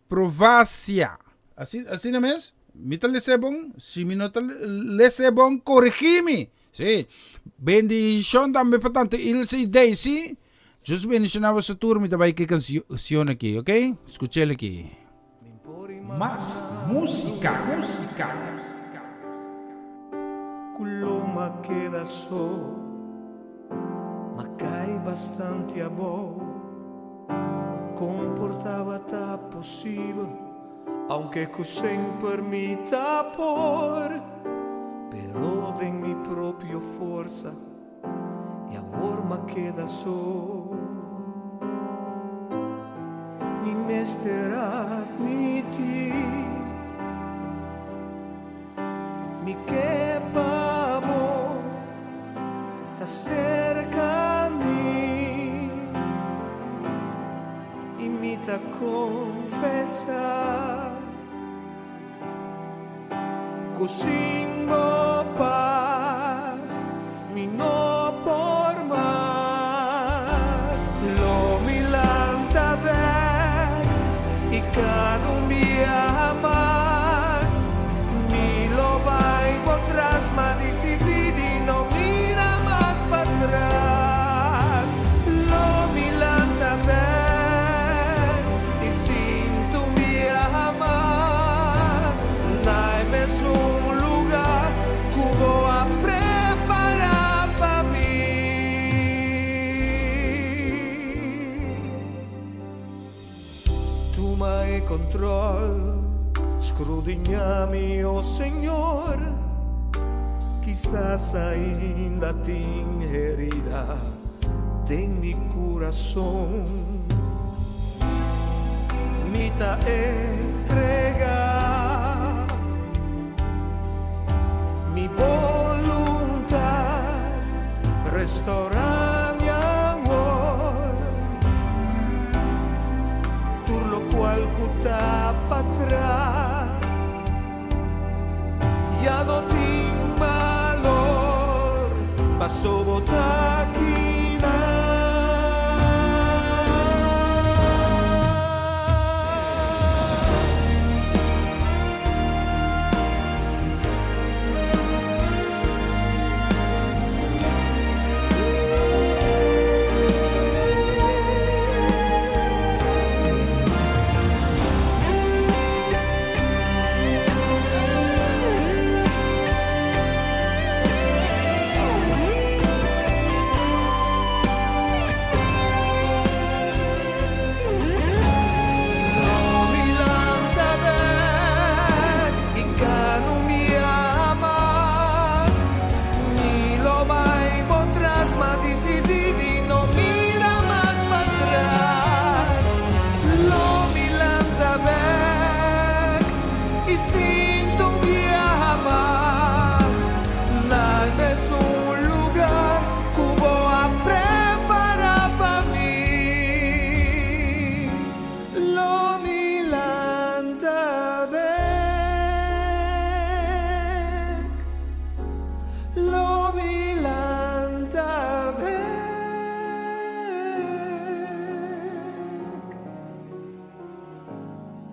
Provacia. Así na mes? Mita lesebong, si minota lesebong, corregimi. Sí, bendición también patante, Ilse Daisy. Just bendicionaba su tour, mita vai que canción aquí, ¿ok? Escuchele aquí. Más música. Kuloma queda so, ma cai bastante a bo. Comportava ta possibile. Aunque cusen permita por, pero de mi propia fuerza y ahora me queda solo. Ni nesterat ni ti, mi que pamo, ta cerca a mí y mi ta confesar. Cusimbo paz, mi no por más. Lo milanta ver y cada un día más. Mi lo va y atrás, ma decidí no mira más para atrás. Lo milanta ver y sin tu mía más. Dame su control, escudriñame, oh Señor, quizás ainda tengo herida en mi corazón, me ta entrega mi voluntad, restaura mi amor, tú lo cual cuta para atrás, ya no tengo valor, paso botaquina.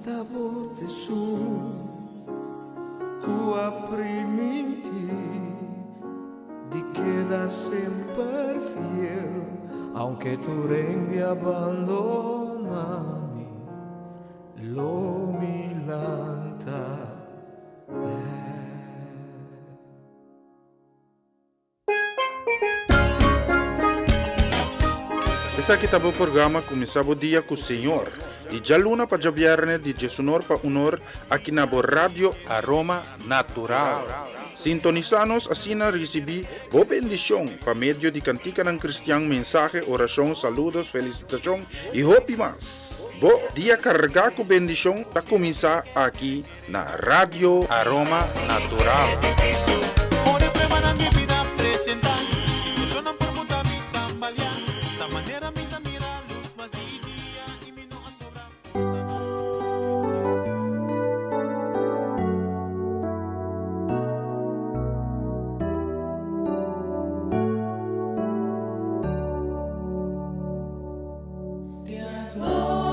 tabo tesu ku apriminti di queda sempre fiel aunque tu rendi abbandonami lo milanta Essa kita po programa Kumisabo Dia ku Senhor. Di jaluna pa jabierne di Jesunor pa unor aqui na bo Radio Aroma Natural. Sintonizanos asina recebi bo bendición pa medio di cantica ng Kristiyang mensaje, oración, saludos, felicitación y hopi mas. Bo dia carga ku bendición ta kumisa aquí na Radio Aroma Natural. Por el problema de mi vida presentar, situaciones por mucha mi tambalear, de manera mi mira luz más día y mi no a sobrar. Te adoro.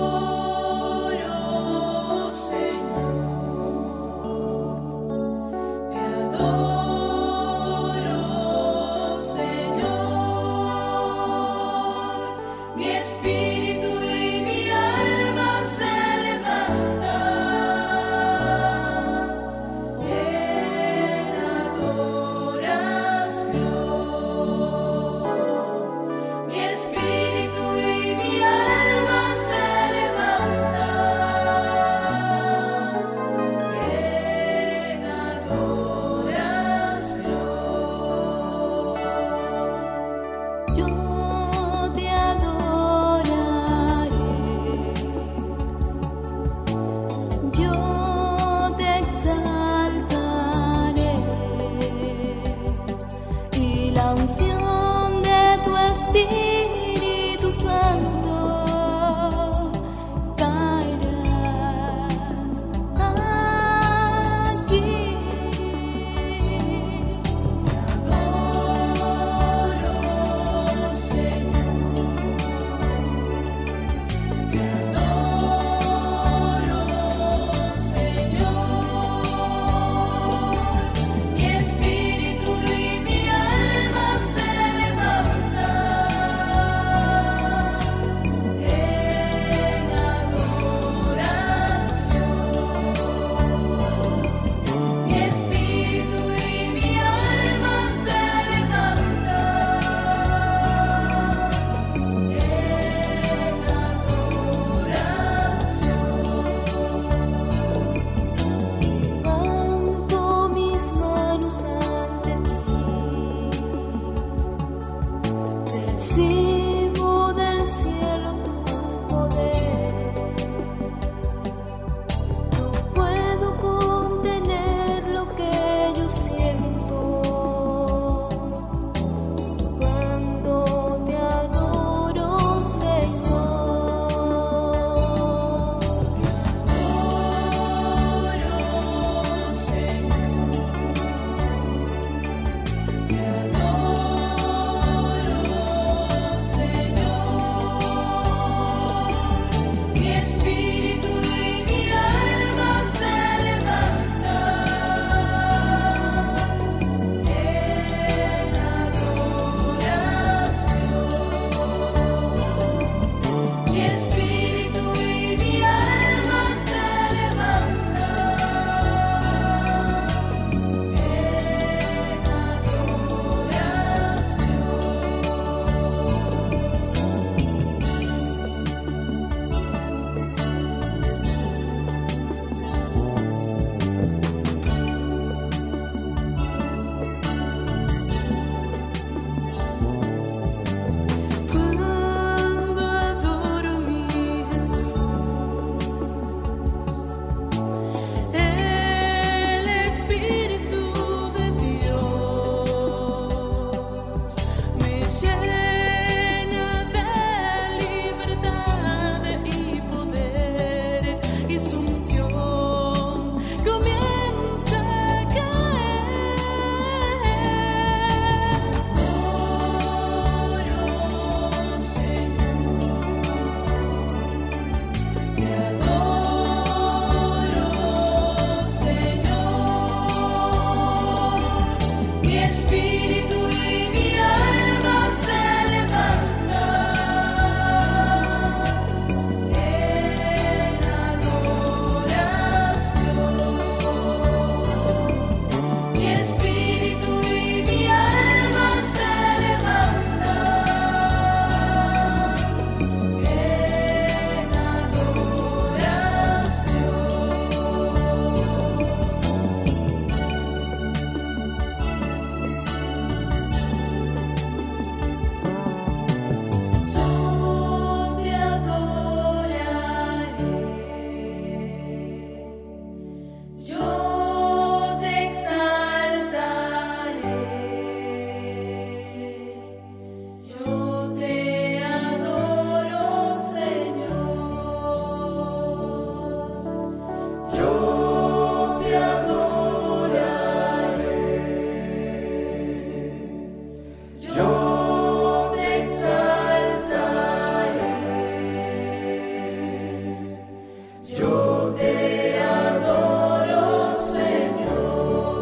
Yo te adoro, Señor.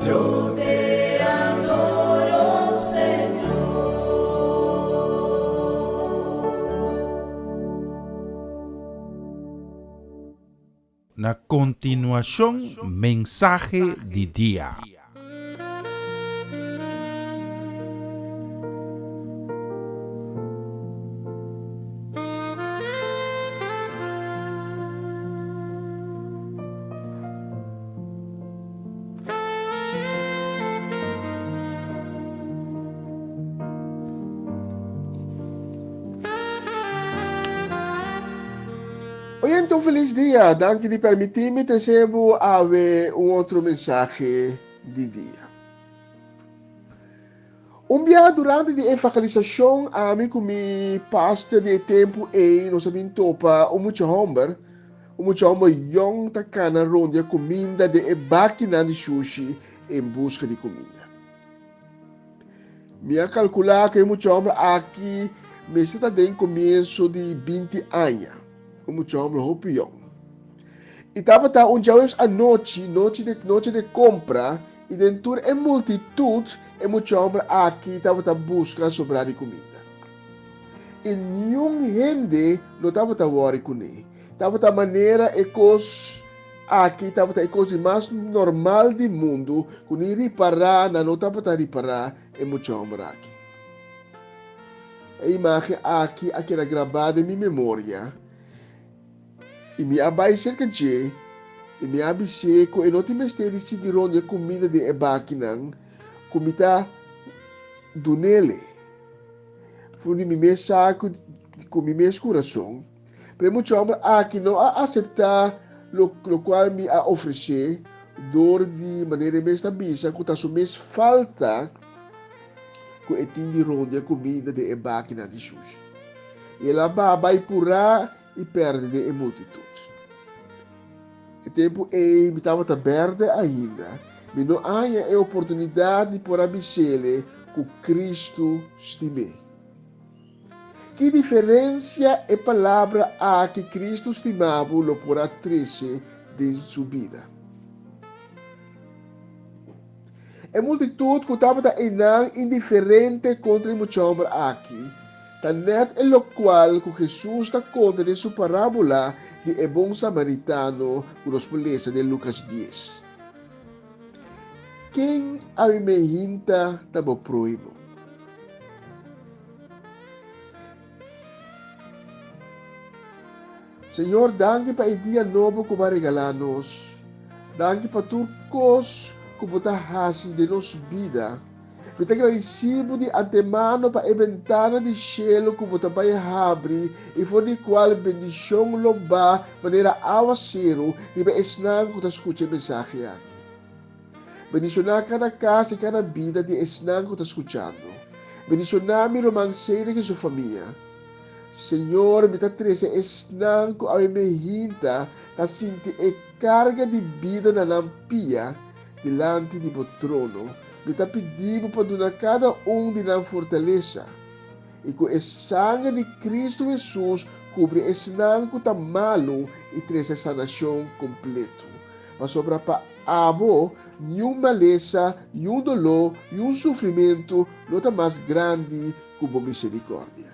Yo te adoro, Señor. Na continuación, mensaje de día. Oi, então, feliz dia. Danke de permitir-me recebo outro mensagem de dia. Dia durante a evangelização, amigo me pastor de tempo e nós sabemos topa muito homem young takana ronde comida de máquina de sushi em busca de comida. Me calcular que muito homem aqui me está em começo de 20 anos. Muito homem hopião. E estava jovem à noite de compra, e dentro da multitude, e muito homem aqui estava buscando sobrar de comida. E nenhum gente não estava worry com ele. Estava maneira e coisa aqui estava a coisa mais normal do mundo, com ele reparar, não estava reparar, e muito homem aqui. A imagem aqui era gravada em minha memória. E me abai cerca de e me abise ko e não te mesteri seguiron de comida de ebakinan comida do nele. Funi me saco com mi mes coração. Para muito homem aqui não aceitar lo qual me a oferecer dor de maneira mesta bisa que tá mes falta ko etindi ronde comida de ebakinan de Jesus. E ela vai purar e perde a multitude. O tempo me estava aberto ainda, mas não há a oportunidade por abisele que Cristo estime. Que diferença é a palavra a que Cristo estimava lo por trazer de sua vida? A multitude que estava indiferente contra o homem aqui, tanet e lo qual que Jesus está conta de sua parábola de o bom samaritano que nos lesa de Lucas 10. Quem a me hinta tabo proibo? Senhor, danke para o dia novo que vai regalar-nos. Danke para turcos que botar hasi de nos vida. Eu te agradecido de antemano para a ventana de cielo que você vai abrir e por de qual bendição loba maneira aguacero e vai ensinar que você escute a mensagem aqui. Bendicionar cada casa e cada vida de ensinar que você está escutando. Bendicionar meu romanceiro e sua família. Senhor, me está trazendo ensinar que a minha hinta está sentindo a carga de vida na lampia delante de seu trono. Me está pedindo para donar cada de nós fortaleza. E com o sangue de Cristo Jesus, cobre esse nanco está malo e traz a sanação completo. Mas sobra para abo, nenhuma maleza, nenhum dolor, nenhum sofrimento, não está mais grande como misericórdia.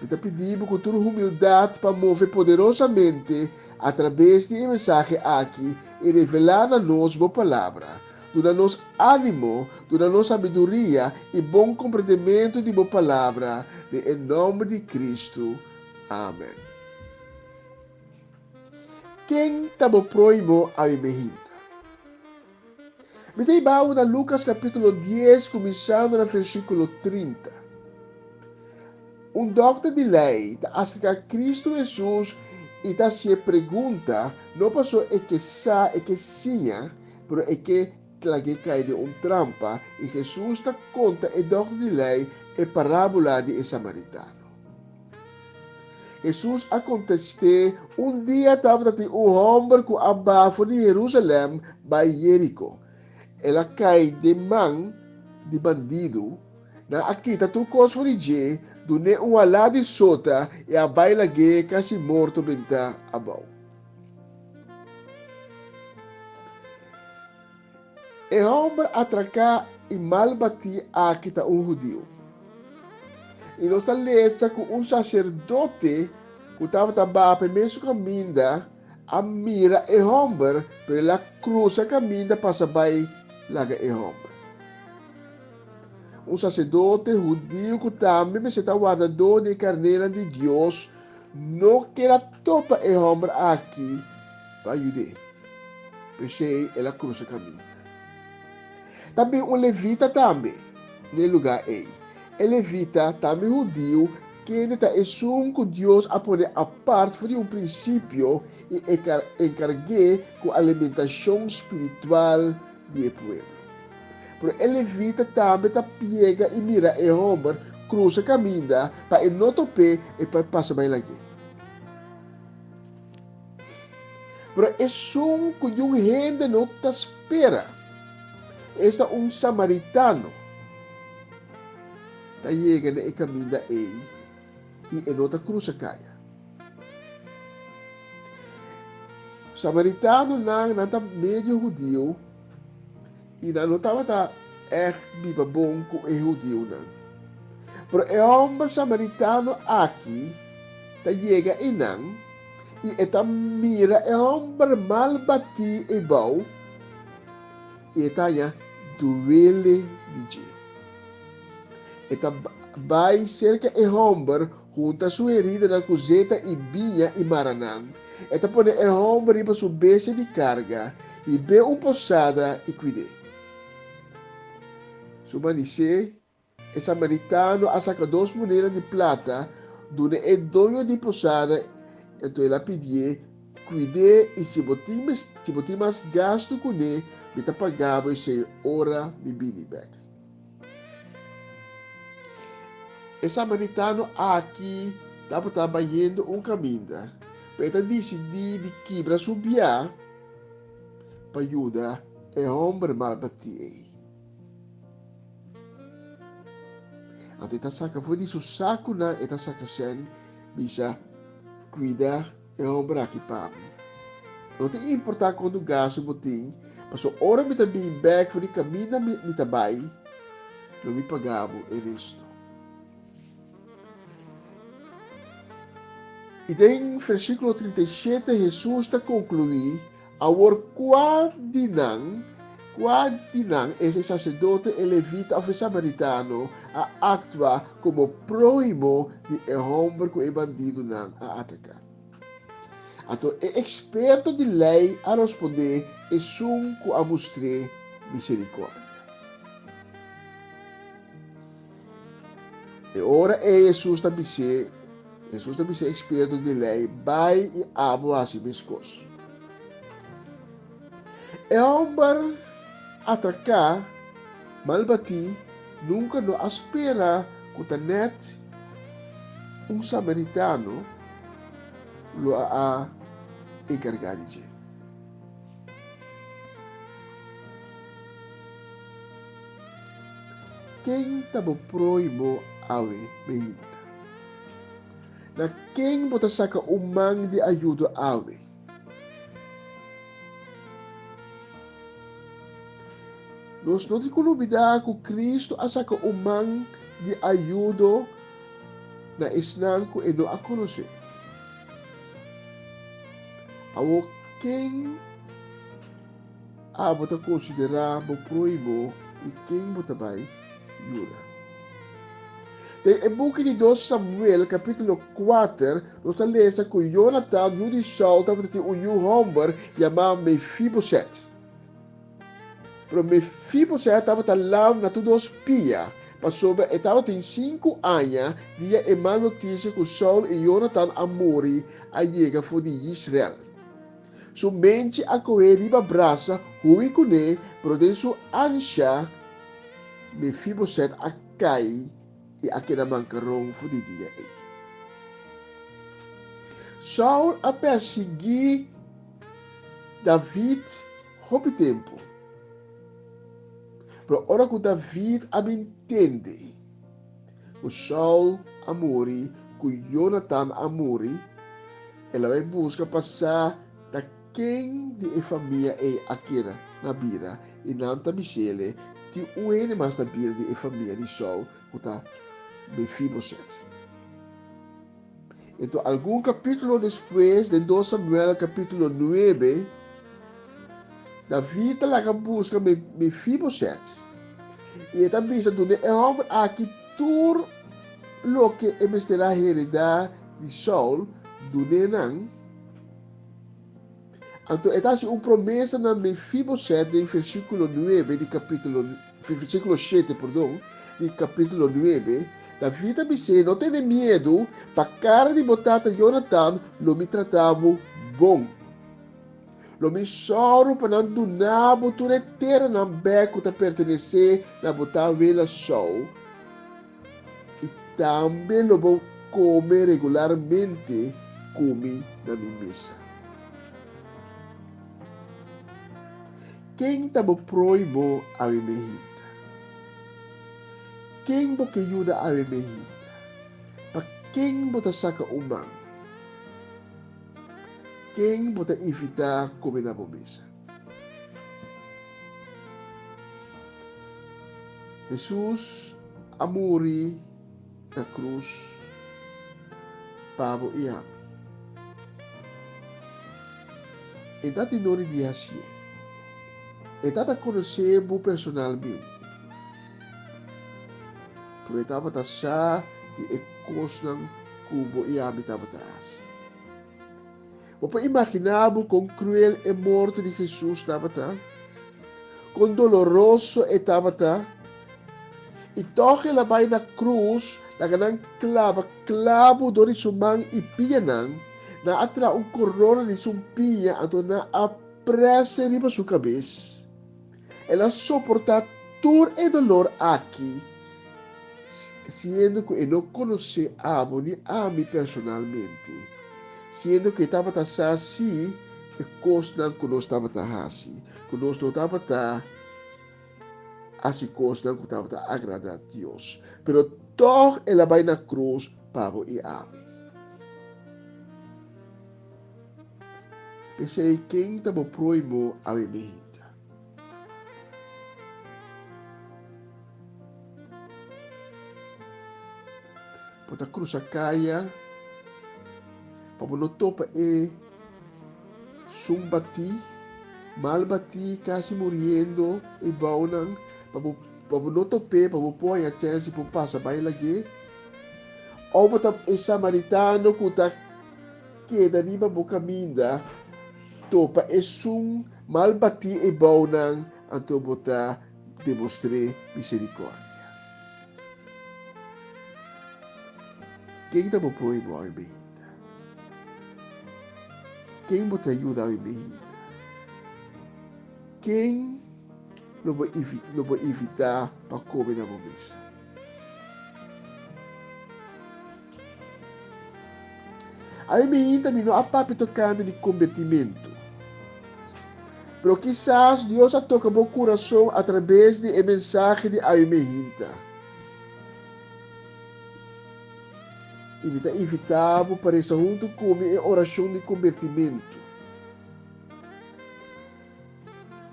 Me está pedindo com toda humildade para mover poderosamente através de mensagem aqui e revelar a nós a palavra. Dá-nos ânimo, dá-nos sabedoria e bom compreendimento de boa palavra, em nome de Cristo. Amém. Quem tabo proimo a minha hinta? Me dei baú na Lucas capítulo 10, começando no versículo 30. Doctor de lei acerca de Cristo Jesus e se pergunta, não passou que sa e que sinha, pero que que cai de trampa e Jesus está conta e doctor de lei e parábola de samaritano. Jesus aconteceu dia estava homem que abafo de Jerusalém para Jerico. Ela cai de mão de bandido na aqui está tudo coisa de Dune um alá de sota e a baila gay casi morto benta abau. E homem atracar e malbati aqui tá judeu. E nós está lendo com sacerdote que estava trabalhando mesmo caminho a mira e homem pela cruz a caminho passa by laga e homem. Sacerdote judeu que também me está guardador de carneira de Deus não quer topa e homem aqui para ajudar. Porque é a cruz a caminho. Também levita também no lugar aí. Levita também judeu que está que Deus a poner a parte de princípio e encarregue com a alimentação espiritual do povo. Pero levita também está piega e mira e homem cruza caminho para não tope e para passar bem lá. Pero que um gente não está espera. Este samaritano está chegando e caminho aí e não está cruza caia. Samaritano não está meio judeu e não estava biba bom com o judeu não. Pero o homem samaritano aqui está chega e não e está mira o homem mal bati e bau e está duele de dia. Eta vai cerca e homem junta sua herida na cozeta e binha e maranã. Eta põe e homem para sua beixa de carga e bê posada e cuide. Subanice, e samaritano a saca 2 moedas de plata, dune e dono de posada, então ela pedia, cuide e se botim mais gasto com ele, Kita pagava e sei ora mi binibek. E samaritano aqui estava trabalhando caminho. Peta decidi de quebrar subir para ajudar e homem malbati. Então ita saca foi disso saco na ita saca sen bisa cuidar e homem aqui para. Não tem importar quando gasto botim. Passou hora me também back for de caminho me tabai, não me pagava e resto. E em versículo 37 Jesus está concluir our quadinang esse sacerdote e levita ou samaritano a actua como próximo de homem que é bandido não a atacar. Então, o experto de lei a responder e sunco a mostrar misericórdia. E ora Jesus também é experto de lei, vai e abo assim mescos. E homem atracar, malbati, nunca não espera que net samaritano lo a encarregado de. Quem estava proibo awe behinta? Na quem bota saca umang de ajuda awe? Nós não temos que olvidar que Cristo a saca umang de ajuda na isnanko e não a conhecer. Awo quem a bota considerar bo proibo e quem bota vai ajuda. Em book de 2 Samuel, capítulo 4, nós lemos que Jonathan, o de Saul, estava tendo um homem chamado Mefiboset. Pero Mefiboset estava lá na tudo espia. Passou, estava tem 5 anos, dia e má notícia que Saul e Jonathan a morrer a chega for de Israel. Somente a correr riba braça, hui com ele, pero de sua ansia, Mefiboset a cai e aquela mancarão for de dia. Saul a perseguir David houve tempo. Pero ora que David a entende, o Saul amori, com Jonathan amori, ela vai buscar passar da quem de família é aquela na vida e não tá Michele, que o ene mais da vida de família de Saul, que tá Mefiboset. Então, algum capítulo depois, de 2 Samuel capítulo 9, David lá busca Mefiboset. E ele também diz, é homem aqui tudo o que ele terá heredar de Saul, do Nenan. Então, é uma promessa na Mefiboset, em versículo 9, versículo 7, perdão, de capítulo 9, Davi também disse, não tenha medo, para cara de botata Jonathan, lo me tratava bom. Lo me soro para não donar, tudo inteiro na beco para pertencer na botar vela show. E também lo vou comer regularmente, come na minha mesa. Quem está proibo a minha quem bo que ajuda a bebida? Para quem bota saca umang? Quem bota evitar comer na mesa? Jesus amori na cruz pavo e ami. E dati nori di assim. E data conhecebo personalmente. Pero estava sa di ekos ng kubo e habitava taas. O pa imaginabo kung cruel e morto de Jesus estava ta, kung doloroso estava ta, e toque labay na cruz, na ganang klabo do ni sumang ipiyanang, na atra ang korona ni sumpiya ato na aprese riba su cabez. Ela soporta tur e dolor aqui, siendo que eu não conhecia amo nem a mim personalmente, siendo que estava assim, e coisa não conosco estava assim, conosco não estava assim coisa não estava agradar a Deus, pero toch ela vai na cruz para e ame. Pensei quem estava proimo a mim. Pota cruza kaya, pabuloto pa sumbati, malbati, casi muriendo, ibaw ng pabuloto pabupoy at chance pupasa bay lagi. O pota samaritano kuta keda di ba bukaminda, to pa malbati ibaw ng anto bota demonstre misericordia. Quem está proibo a bebida? Quem te ajuda a bebida? Quem não vai evitar para comer na mesa? A bebida não há papo tocando de convertimento. Pero quizás Deus toca meu coração através de mensagem de a bebida. Evitável para estar junto comigo em oração de convertimento.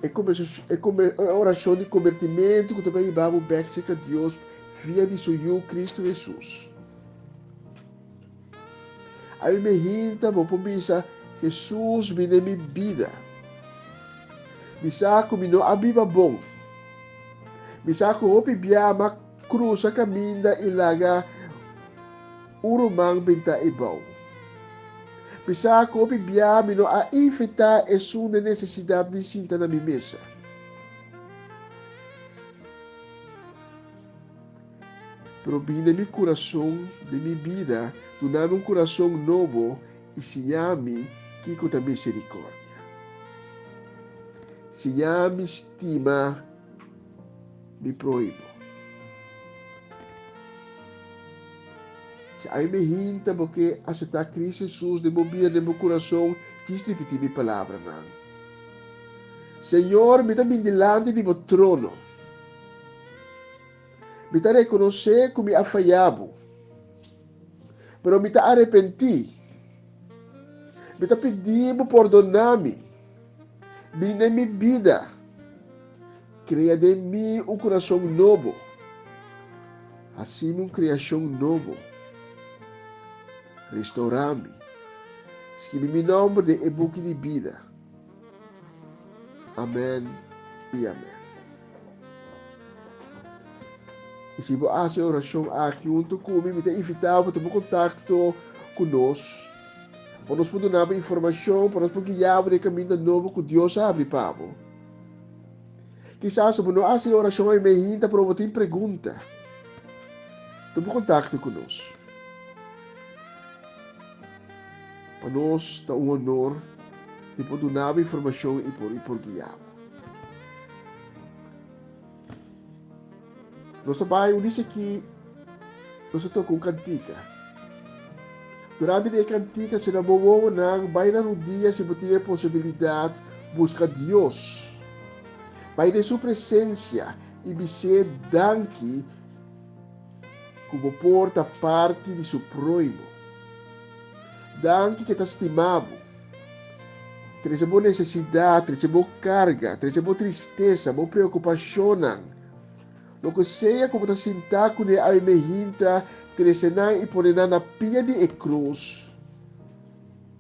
É oração de convertimento que também vamos ver a Deus via de seu Cristo Jesus. Aí me hinta, vou pensar, Jesus me deu minha vida. Me saco, me não abiba bom. Me saco, o pibiama, cruza caminha e laga urumang binta ibaw. Bisa ko bibiyami no a ifita é sua necessidade me sinta na minha mesa. Pero bina mi coração de minha vida, donando coração novo e se llame Kiko da misericórdia. Se llame estima me proíbo. Aí me hinta porque aceitar Cristo Jesus de mobile no meu coração, diz repetir minha palavra não. Senhor, me dá delante de meu trono. Mita reconocer que me afallado. Pero me arrepenti. Me pedindo perdonar-me. Vem minha vida. Cria de mim um coração novo. Assim, uma criação nova. Restaurar-me. Escreve meu nome de e-book de vida. Amém e amém. E se você faz a oração aqui junto comigo, me invitar para tomar contato conosco. Para nós poder dar informação, para nós poder guiar o caminho novo que Deus abre para nós. Quizás se você faz a oração aí, me hinta para você ter pergunta. Toma contato conosco. Para nós é um honor de poder dar informação e por guiar. Nosso pai, eu disse que nós tocamos cantica. Durante a cantica, se não vou vai na dia, se você tiver possibilidade, busca Deus. Vai de sua presença e você danke como porta parte de seu próximo. Danke que te estimavo. Tens boa necessidade, tens boa carga, tens boa tristeza, boa preocupação. Lo que seja como te sentar com a emergência, trezenar e pôr na pia de cruz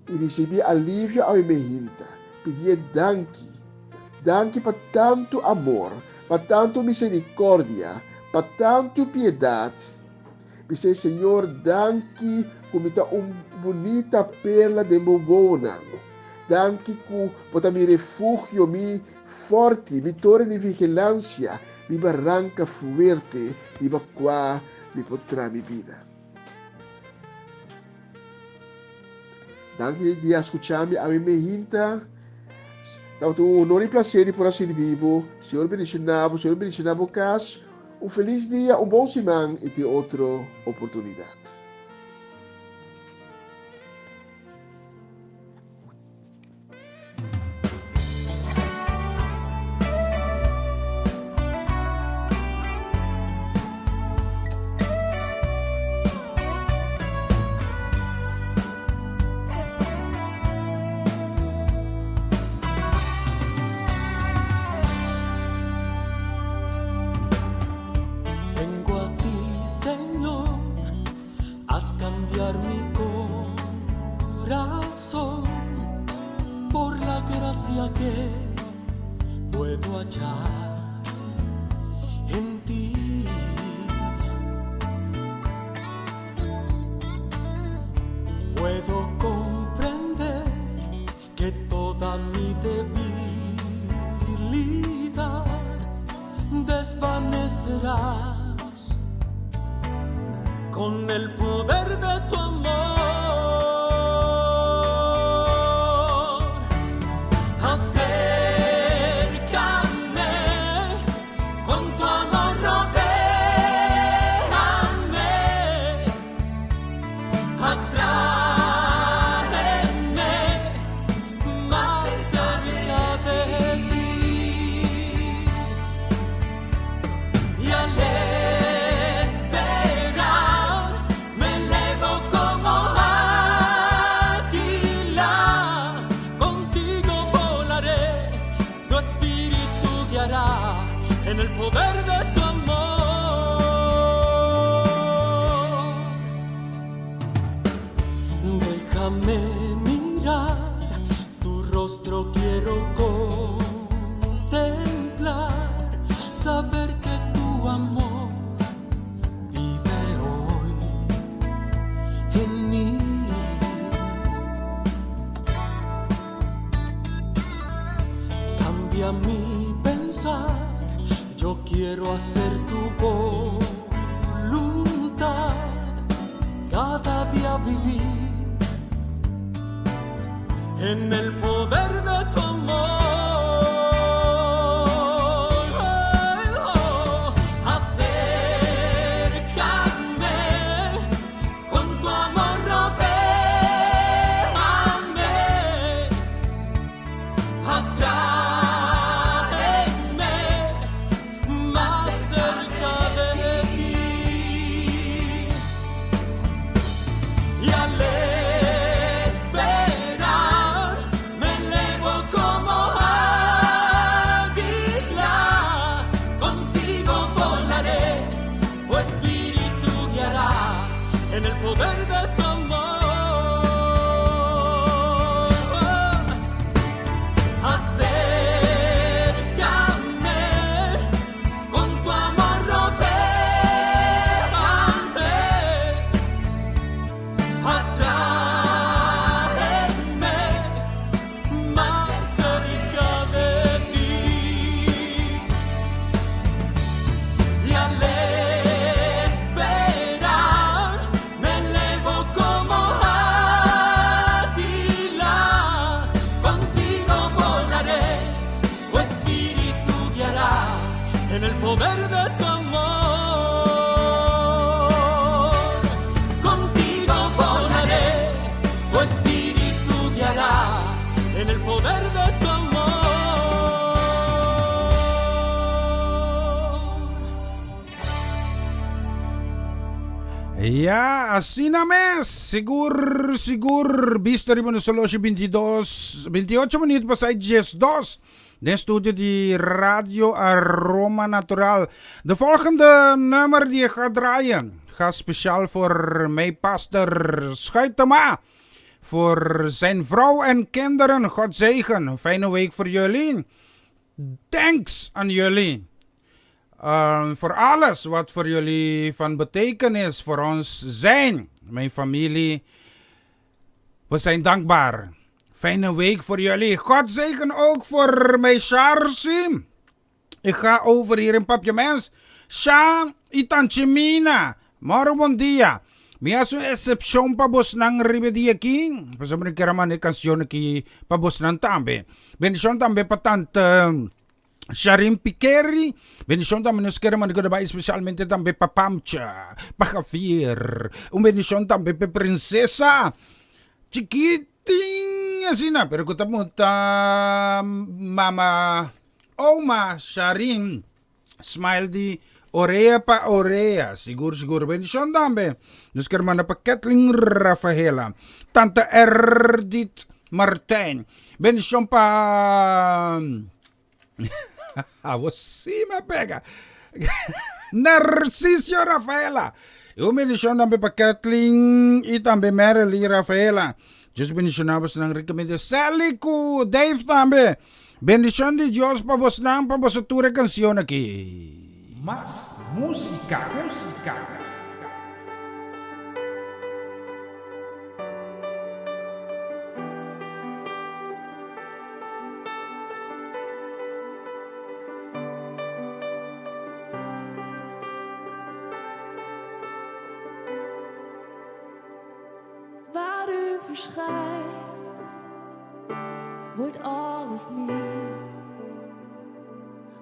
e receber alívio ao emergência. Pedir danke. Danke para tanto amor, para tanto misericórdia, para tanto piedade. Dizer, Senhor, danke como está bonita perla de bobona. Danke por me refúgio, me forte, me torre de vigilância, me barranca fuerte, me qua me potrà mi vida. Danke di ascoltarmi a me hinta. Dato un onore e piacere por assim vivo. Senhor bendicionavo cas. Um feliz dia, um bom semana e ter outra oportunidade. Cambiar mi corazón por la gracia que puedo hallar en ti. Puedo comprender que toda mi debilidad desvanecerás con el poder de tu amor. Acércame, con tu amor rodéame, atráeme más cerca de ti. Y al en el poder de tu amor. Déjame mirar tu rostro, quiero contemplar, saber que tu amor vive hoy en mí. Cambia mi pensar. Yo quiero hacer tu voluntad, cada día vivir en el poder de tu amor. Acércame, con tu amor rodéame, atráeme más cerca de ti. en el poder de tu amor. Contigo volaré, tu espíritu guiará en el poder de tu amor. Ja, así na mes. Sigur. Visto rin mo na solo 28 minutos pasay 10 de studio di Radio Aroma Natural. De volgende nummer die ik ga draaien gaat speciaal voor mijn pastor Schuitema. Voor zijn vrouw en kinderen. God zegen. Een fijne week voor jullie. Thanks aan jullie. Voor alles wat voor jullie van betekenis voor ons zijn. Mijn familie. We zijn dankbaar. Fijne week voor jullie. God zegen ook voor mijn Charsi. Ik ga over hier in Papiaments. Sha Itanchimina. Moro bon dia. Mia su exception pabos ng ribedi aquí. Pasabri karaman ni kansyon ki pabos ng tambe. Bendition tambe patant Sharim Pikeri. Bendition tambe nos karaman ko ba especialmente tambe papamcha. Pakafir. Bendition tambe pe prinsesa. Chiquiting asina. Pero ko tamunta mama Oma Sharim. Smile di Orea pa Orea, siguro. Bendition tambe. Dus kermana pa Kathleen Rafaela. Tante Erdit Martijn. Bendition pa... Você pega. Narcisio Rafaela. Eu bendition tambe pa Kathleen e tambe Merely Rafaela. Just bendition na bos nang recommende Sally ko Dave tambe. Bendition di Dios pa bos nang pa bos ture canción aquí. Más música. Waar u verschijnt, wordt alles nieuw.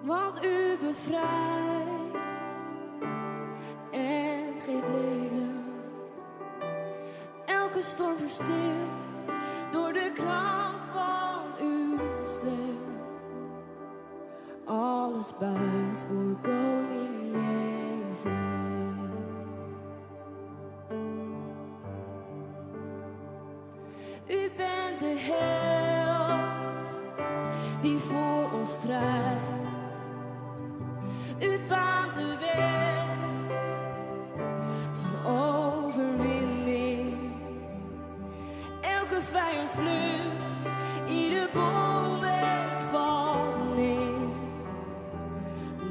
Want u bevrijdt en geeft leven. Elke storm verstilt door de klank van uw stem. Alles buigt voor koning Jezus. U bent de held die voor ons strijdt. U baant de weg van overwinning. Elke vijand vlucht, ieder bolwerk valt neer.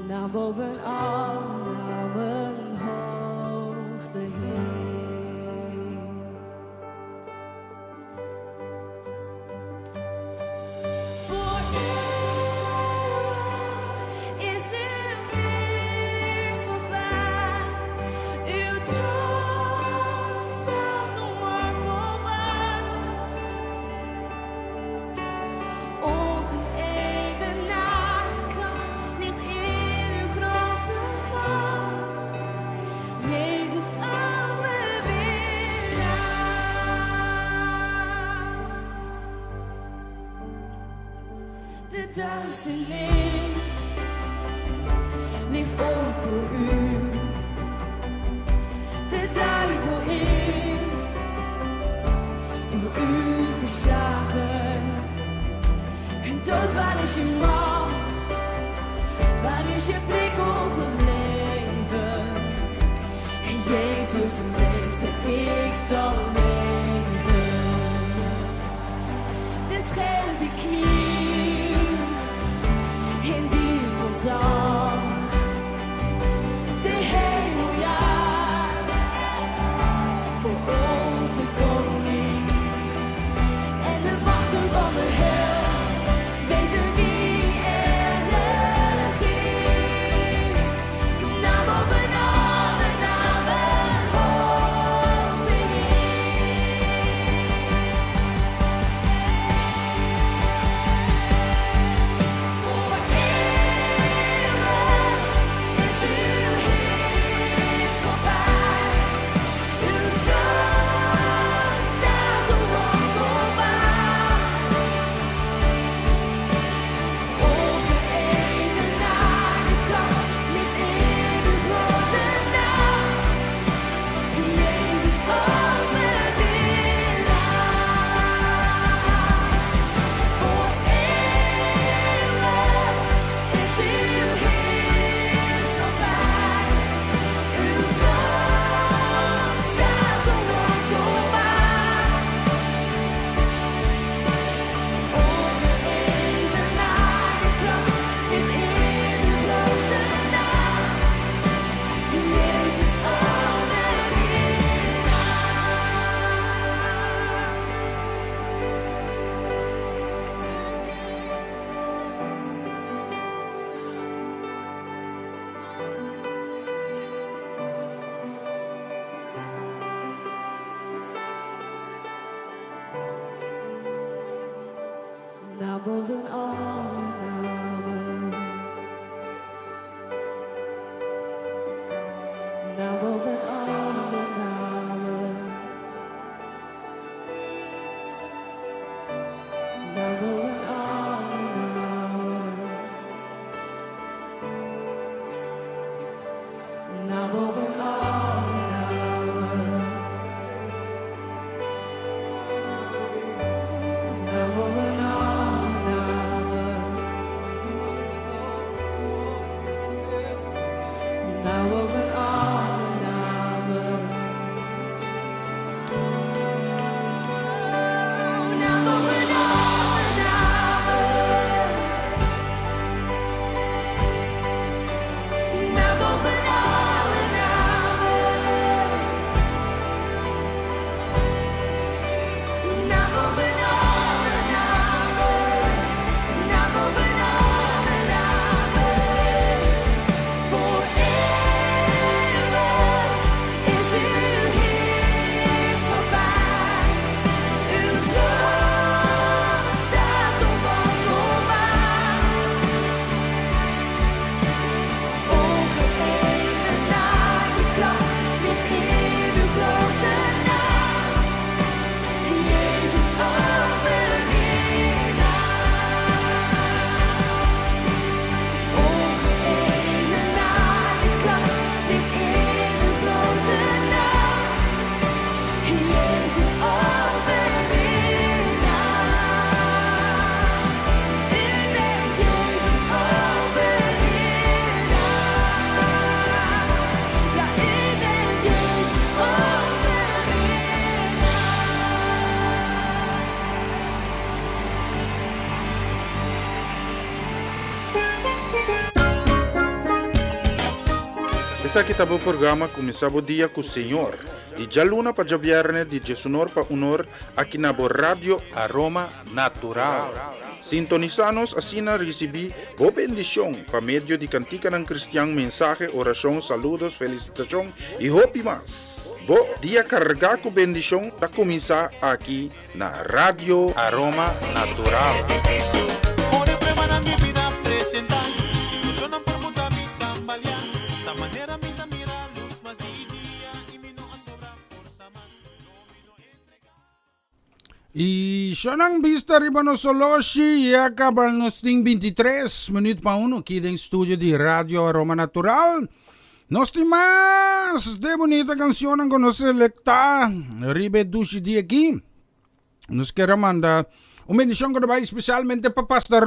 Naam boven alle namen, hoogste Heer. Duisternis ligt ook door u. De duivel is door u verslagen. En dood, waar is je macht? Waar is je prikkel gebleven? En Jezus leeft en ik zal leven. De scherpe knie in die zag de hemel juicht voor onze koning. En de machten van de hel weten wie er regeert. Naam boven alle namen, hoogste Heer. Naar boven alle namen. Naar boven alle namen. Naar boven alle namen. Naar boven alle namen. Naar boven alle namen. Naar boven alle namen. Naar boven alle namen. Naar boven alle namen. Naar boven alle namen. Naar boven alle namen. Voor eeuwig is uw heerschappij. Uw troon staat onwankelbaar. Ongeëvenaarde kracht ligt in uw grote naam. Jezus overwinnaar. Ongeëvenaarde kracht ligt in uw grote naam. Jezus overwinnaar. U bent Jezus overwinnaar. Ja, u bent Jezus overwinnaar. Essa aqui tá o programa Começava o Dia com o Senhor. De Jaluna para Javierne, de Jesunor para Unor, aqui na Rádio Aroma Natural. Sintonizanos assim na recebi boa bendição para meio de cantica ng cristiano, mensagem, oração, saludos, felicitação e hope mas. Bo dia carregar com bendição da começar aqui na Rádio Aroma Natural. Ore preparan mi vida presentar, situacionan por muta mi tambalear, ta manera mi mira luz más día y mi no sobra forza más. E siya nang vista ribano soloshi, yakabal nos ting 23 minut pa uno, kideng studio di Radio Aroma Natural. Nos timas de bonita canción ang kono selecta, ribe dushi di aquí. Nos quiero mandar un bendición que va especialmente para Pastor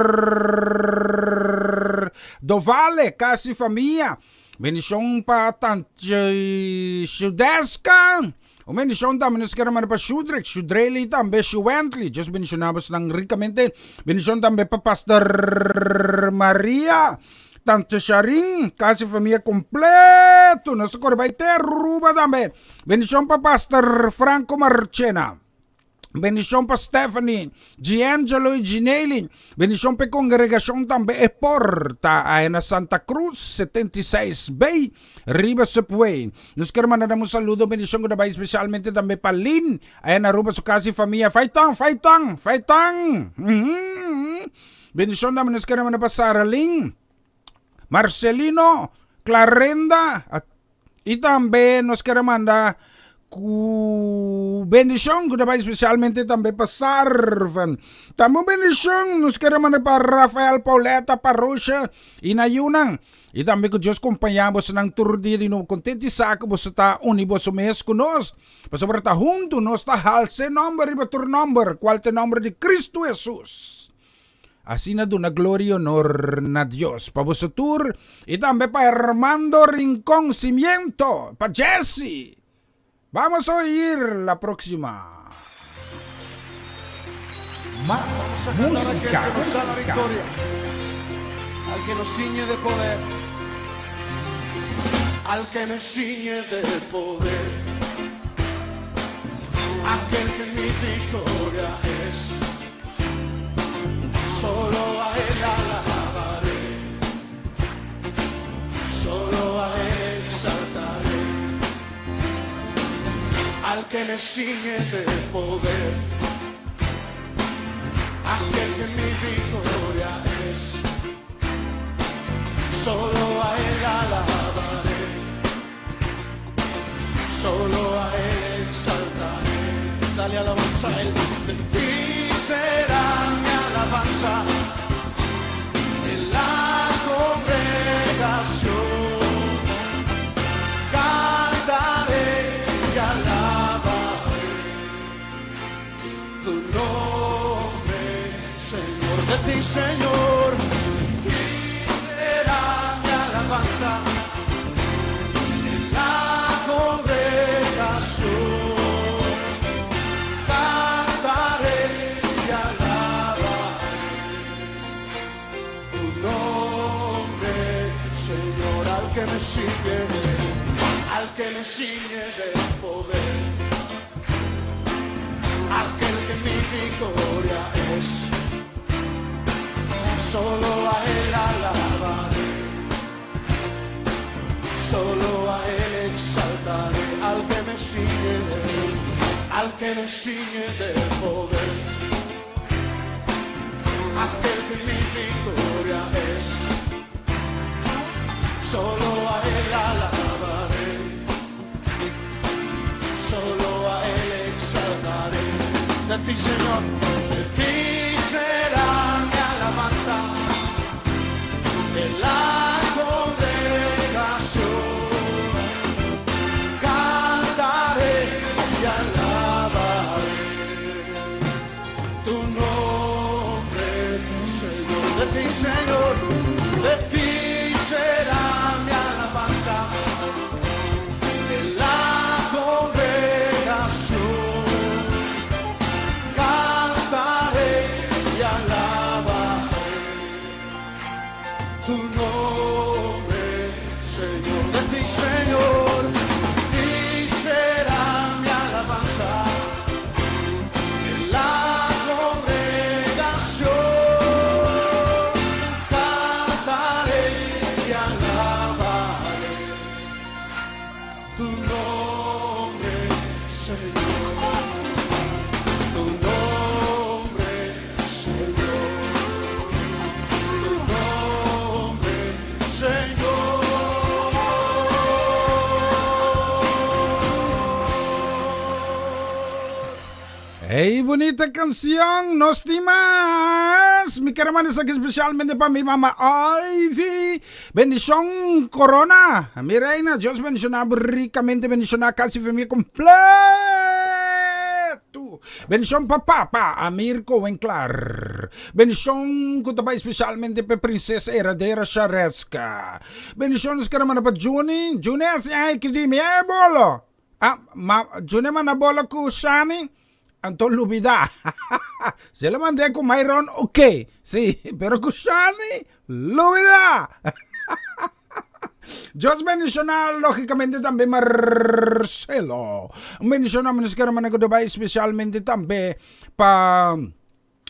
Dovale, casi familia. Bendición para Tante Shudeska. Un bendición también nos quiero mandar para Shudrek, Shudreli también, Shuwentli. Dios bendicionamos ng ricamente. Bendición también para Pastor Maria. Tante Sharing, casi familia completo. Nuestro corbaite Ruba también. Bendición para Pastor Franco Marchena. Bendición para Stephanie, Giangelo y Ginelli. Bendición para congregación también Eporta, ahí en Santa Cruz, 76 Bay, Riva Subway. Nos quiero mandar un saludo, bendición que va especialmente también para Lynn, ahí en Aruba, su casa y familia. Faitang. Bendición también nos quiero mandar para Sarah Lynn, Marcelino, Clarenda, y también nos quiero mandar bendición que va especialmente también para Sarvan. También bendición nos quiero mandar para Rafael Pauleta, Parusha y Nayunang. Y también que Dios acompañamos en el tour de no contente saco vos está unibos mes con nos. Pues sobre está junto nos está halse number y batur number, cual te nombre de Cristo Jesús. Así na do na gloria y honor na Dios. Para vos tour y también para Armando Rincón Cimiento, para Jesse. Vamos a oír la próxima. Más Música. música. Al que nos da la victoria, al que nos ciñe de poder, al que me ciñe de poder, aquel que mi victoria es. Solo a él alabaré, solo a él exaltaré, al que me ciñe de poder, aquel que mi ti, Señor. Y será mi alabanza en la congregación. Cantaré y alabaré tu nombre, Señor, al que me sigue de poder, aquel que mi victoria es. Solo a Él alabaré, solo a Él exaltaré, al que me sigue de poder, aquel que mi victoria es. Solo a Él alabaré, solo a Él exaltaré. De ti, Señor, de ti será mi alabanza en la congregación. Cantaré y alabaré tu nombre, Señor. De ti, Señor, de ti será mi alabanza en la congregación. Cantaré y alabaré tu nombre, Señor. De ti, Señor, y será mi alabanza en la congregación. Cantaré y alabaré tu nombre, Señor. Tu nombre, Señor. Tu nombre, Señor. Hey, bonita canción, nos timas. Mi hermanos aquí especialmente para mi mamá Ivy. Bendición Corona. Mi reina, Dios bendicionar ricamente, bendicionar casi familia completo. Bendición para Papa Amirko Winkler. Bendición kutaba especialmente para Princesa Heredera Shareska. Bendición sekarang para Juni. Juni asya ikidi mi bolo. Juni mana bola ko Shani. Anton Lubida. Se lo mandé con Myron, ok. Sí, pero con Shani, Lubida. Dios bendicionar, lógicamente, también Marcelo. Bendicionamos sekarang especialmente también para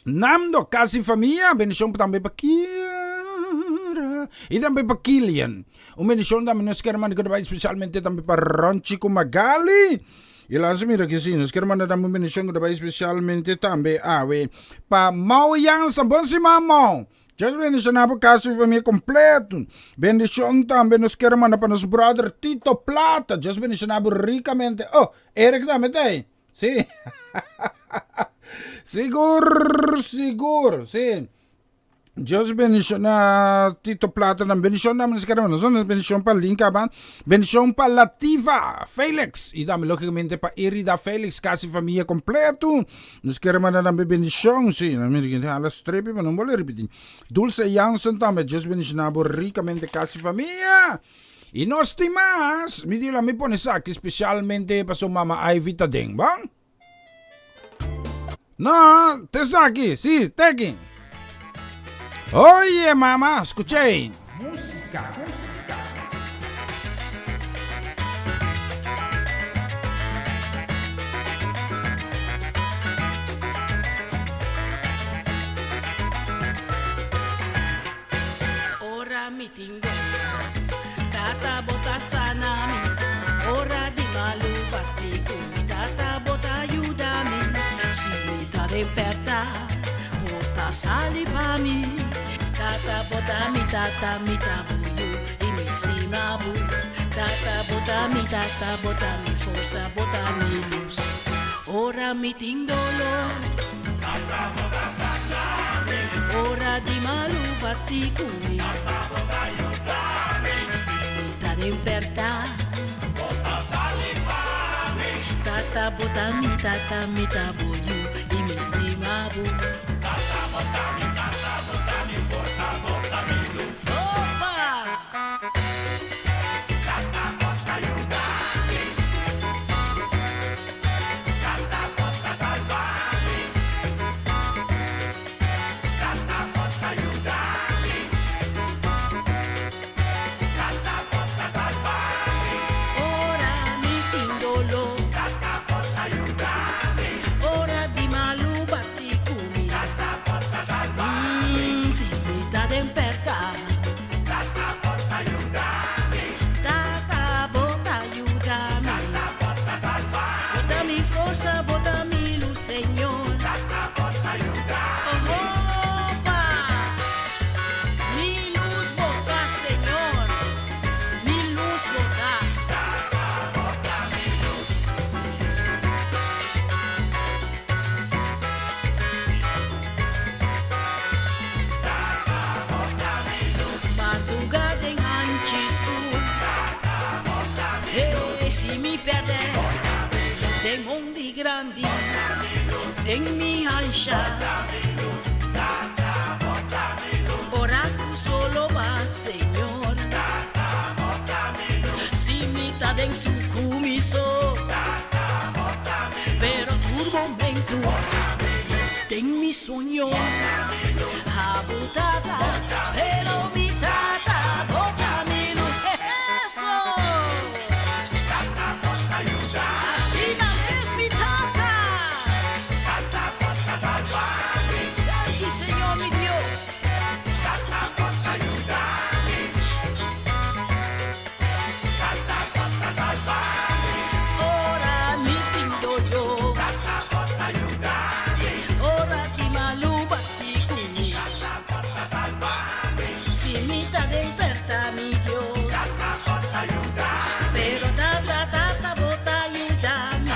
Namdo, casi familia. Bendición también para Kira. Y también para Kilian. Bendición también sekarang especialmente también para Ronchico Magali. Y langsung mira que sí, nos queremos dar una bendición especialmente también para Mauyang Sabonsi Mamão. Dios bendicionar por casa y familia completo. Bendición también nos queremos dar para nuestro brother Tito Plata. Dios bendicionar ricamente. Oh, Eric también ahí. Sí. Seguro, sí. Dios bendicionar Tito Plata, bendición namin sekarang, bendición para Linka, bendición para Latifa Felix, y dame lógicamente para Irida Felix, casi familia completo. Nos queremos dar bendición, sí, a las 3, pero no voy a repetir. Dulce Jansen también, Dios bendicionar ricamente casi familia. Y no estimas, mi dila me pones aquí especialmente para su mamá Ivy Tadeng, ¿va? No, te saque, sí, tequi. Oye, mamá, escuché. Música. Ora mi tinggal, tata bota sanami. Ora di malu batiku, tata bota ayudami. Si mita de perta, bota salivami. Tata bota mi tabuyu, y mi simabu. Tata bota mi forza, bota mi luz. Ora mi tingdolo, tata bota sanami. Ora di malu batikumi, tata bota ayudami. Si mita de perta, bota salivami. Tata bota mi tabuyu, y mi simabu. Tata bota mi mi perder, de mondi grandi, de mi ancha. Ora tu solo vas, Señor. Si mitad en su cumiso, pero tu momento, ten mi sueño, abutada, pero mi tata, bota mi luz. Eso. Así es mi tata. Y Señor mi Dios. Ora mi tindoyo. Ora ti maluba ti cuni. Si mitad desperta mi Dios. Pero tata bota ayúdame.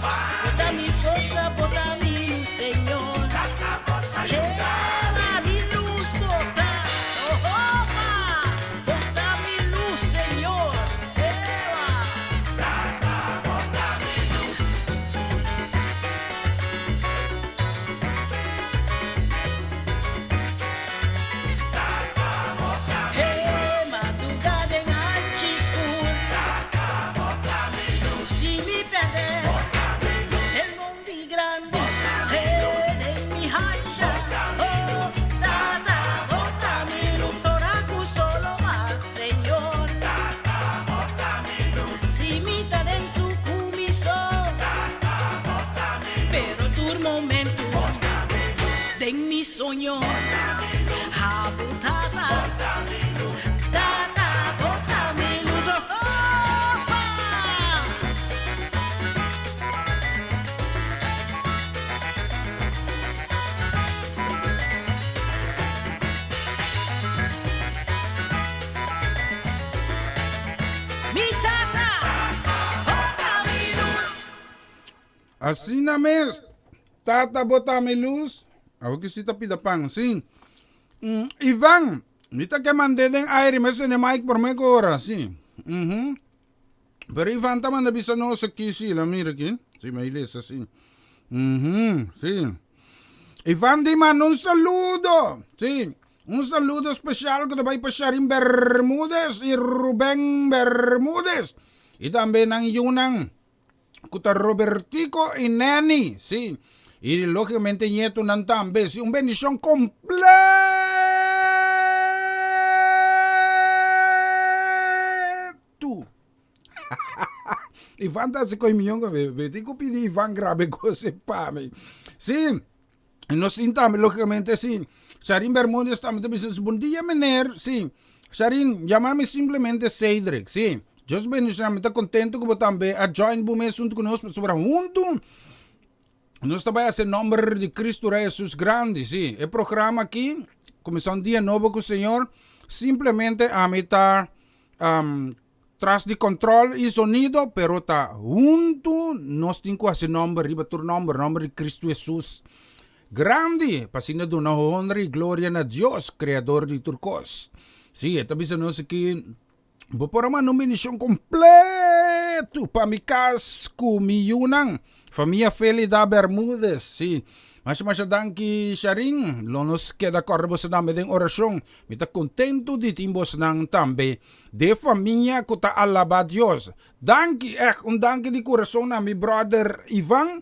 Bota mi fuerza, bota mi luz, Señor. Lleva mi luz, bota. Bota mi luz, Señor. Lleva. Madrugada en Achiscur. Si mi perder, el mondi grande, de mi hancha. Oh, tata, bota mi luz, oracu solo más, Señor. Si mitad en su cumiso, pero tu momento, de mi sueño, abutada. Tata, bota mi luz, mi tata, bota mi luz. Assim na mes, tata bota mi luz. Ako kisita pidapang, sim. Ivan, nita que mandé den aire, mas ne mic por me agora, sim. Pero Ivan también avisa no se quisi, la mira aqui. Sí, me ilesa, assim. Sim. Ivan di man un saludo, sim. Un saludo especial que vai para Sharin Bermúdez y Rubén Bermúdez. Y también ang Yunang, kuta Robertico y Nani, sí. Y lógicamente nieto nan también, sí. Un bendición completo. Ivan tá se coimion, vete que pedi Ivan grave coisa para mim. Sim. E nós também, logicamente, sim. Sharin Bermúdez também diz, bom dia, meneer. Sim. Sharin, chama-me simplesmente Cedric, sim. Deus bendicioname, está contente que você também a join bume junto conosco, sobre junto. Nós também a nome de Cristo Rei Jesus grande, sim. O programa aqui, começou um dia novo com o Senhor, simplesmente a mim está tras de control e sonido, pero está junto, nós temos esse nome, riba tu nome de Cristo Jesus grande, para dar honra e glória a Deus, Criador de Turcos. Sim, também nós aqui, vou pôr uma nominação completo para mi casco, mi yunang, família Felida Bermúdez, sim. Mas danki Sharin, nos queda correbo sa dami den orasyon. Mita contento di timbos nang tambe de família ko ta alaba Dios. Danki, danki di coração na mi brother Ivan.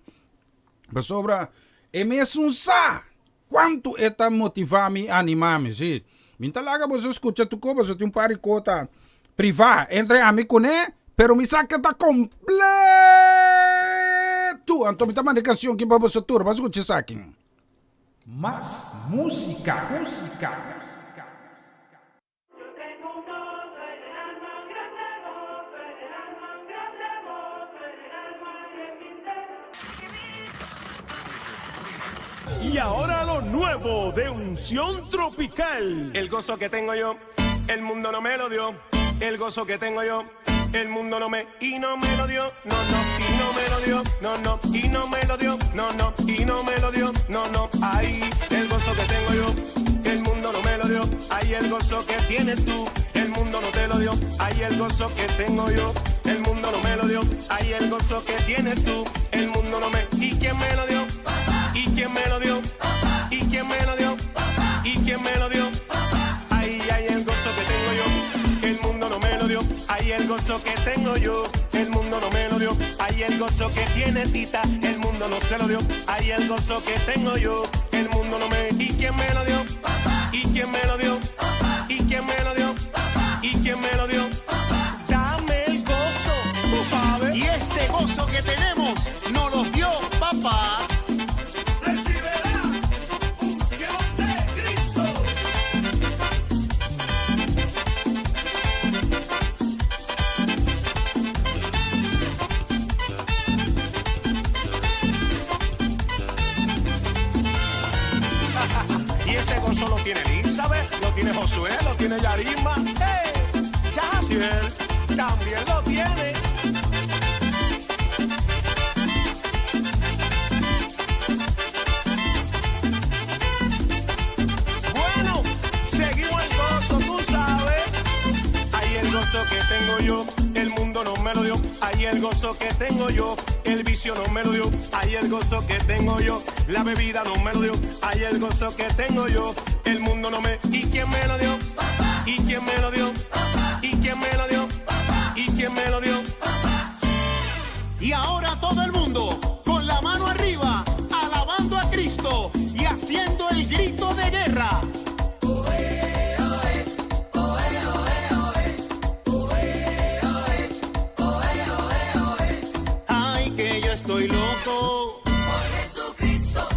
Basobra, mesmo sa, quanto eta motivami animami, si. Mintalaga você escuta tu ko, você tem um paricota privado entre amigo né, pero mi saca ta completo. Anto me manda canção que para você tour, mas escute isso aqui. Más música. Y ahora lo nuevo de Unción Tropical. El gozo que tengo yo, el mundo no me lo dio. El gozo que tengo yo, el mundo no me lo dio, no, y no me lo dio, no, y no me lo dio, no, y no me lo dio, no, ay, el gozo que tengo yo, el mundo no me lo dio, ay, el gozo que tienes tú, el mundo no te lo dio. Ay, el gozo que tengo yo, el mundo no me lo dio. Ay, el gozo que tienes tú, el mundo no me. ¿Y quién me lo dio? ¿Y quién me lo dio? ¿Y quién me lo dio? ¿Y quién me lo dio? Ay, ay, el gozo que tengo yo, el mundo no me lo dio. Ay, el gozo que tengo yo, el mundo no me lo dio. Ay, el gozo que tiene Tita, el mundo no se lo dio. Ay, el gozo que tengo yo, el mundo no me. ¿Y quién me lo dio? ¿Y quién me lo dio? ¿Y quién me lo dio? ¿Y quién me lo dio? Dame el gozo, tú sabes. Y este gozo que tenemos nos lo dio papá. Recibirá unción de Cristo. Y ese gozo lo tiene Elizabeth, lo tiene Josué, lo tiene Yarima. ¡Hey! Yaciel también lo tiene. Bueno, seguimos el gozo, tú sabes. Ahí el gozo que tengo yo, el mundo no me lo dio. Ahí el gozo que tengo yo, el vicio no me lo dio. Ahí el gozo que tengo yo, la bebida no me lo dio. Ahí el gozo que tengo yo, el mundo no me. ¿Y quién me lo dio? ¿Y quién me lo dio? ¿Y quién me lo dio? ¿Y quién me lo dio? Y ahora todo el mundo con la mano arriba, alabando a Cristo y haciendo el grito de guerra. Ay, que yo estoy loco. Por Jesucristo,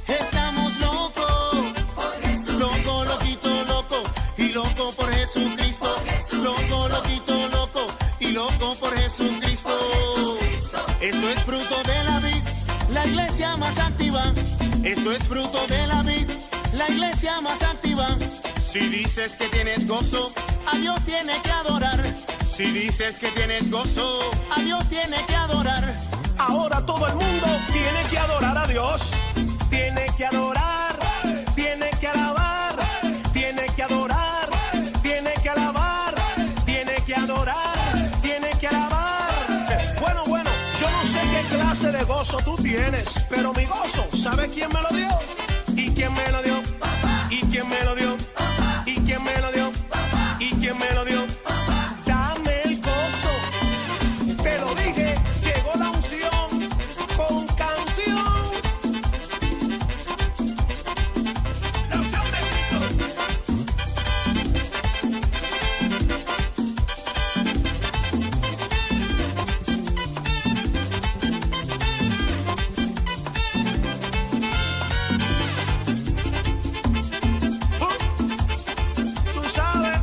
Estamos locos. por Jesucristo, Loco, loquito, loco. Y loco por Jesucristo. Loco, loquito, loco. Y loco por Jesucristo. Esto es fruto de la vid, la iglesia más activa. Esto es fruto de la vid, la iglesia más activa. Si dices que tienes gozo, a Dios tiene que adorar. Si dices que tienes gozo, a Dios tiene que adorar. Ahora todo el mundo tiene que adorar a Dios. Tiene que adorar, tiene que alabar, tiene que adorar, tiene que alabar, tiene que adorar, tiene que alabar. Bueno, yo no sé qué clase de gozo tú tienes, pero mi gozo, ¿sabe quién me lo dio? ¿Y quién me lo dio? ¿Y quién me lo dio? ¿Y quién me lo dio? ¿Y quién me lo dio? Dame el gozo. Te lo dije, llegó la unción con canción. La unción de Cristo. Tú sabes.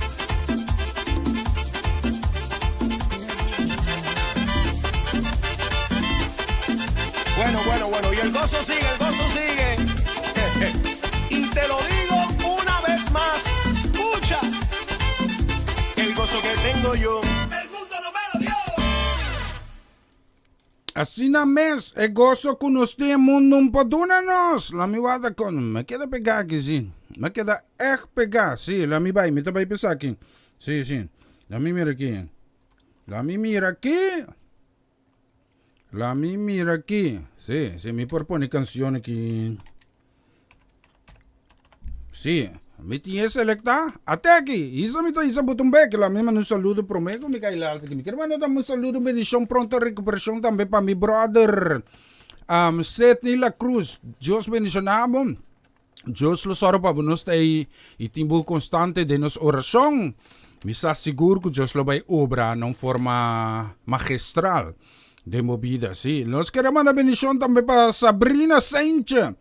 Bueno, y el gozo sigue. Y te lo digo una vez más, escucha, el gozo que tengo yo, El mundo no me lo dio. Así na mes, e gozo con usted mundo un podunanos. La mi wada con, me queda pegar aquí, sí. Me queda echt pegar, sí. La mi vai, me está pensar aquí. Sí. La mi mira aquí. La mi mira aquí. La mi mira aquí. Sí, mi propone canción aquí. Sí, mi tiene selecta. Até aqui. Isso me tá isso butumbe que la mesma no saludo pro mego me cai lá que me quero mandar um saludo bendição pronta recuperação também para mi brother Setni La Cruz. Deus bendicionamos. Deus lo soro para nós aí e timbu constante de nos oração. Me sa seguro que Deus lo vai obra numa forma magistral de movida, sim. Nós queremos mandar bendição também para Sabrina Sainche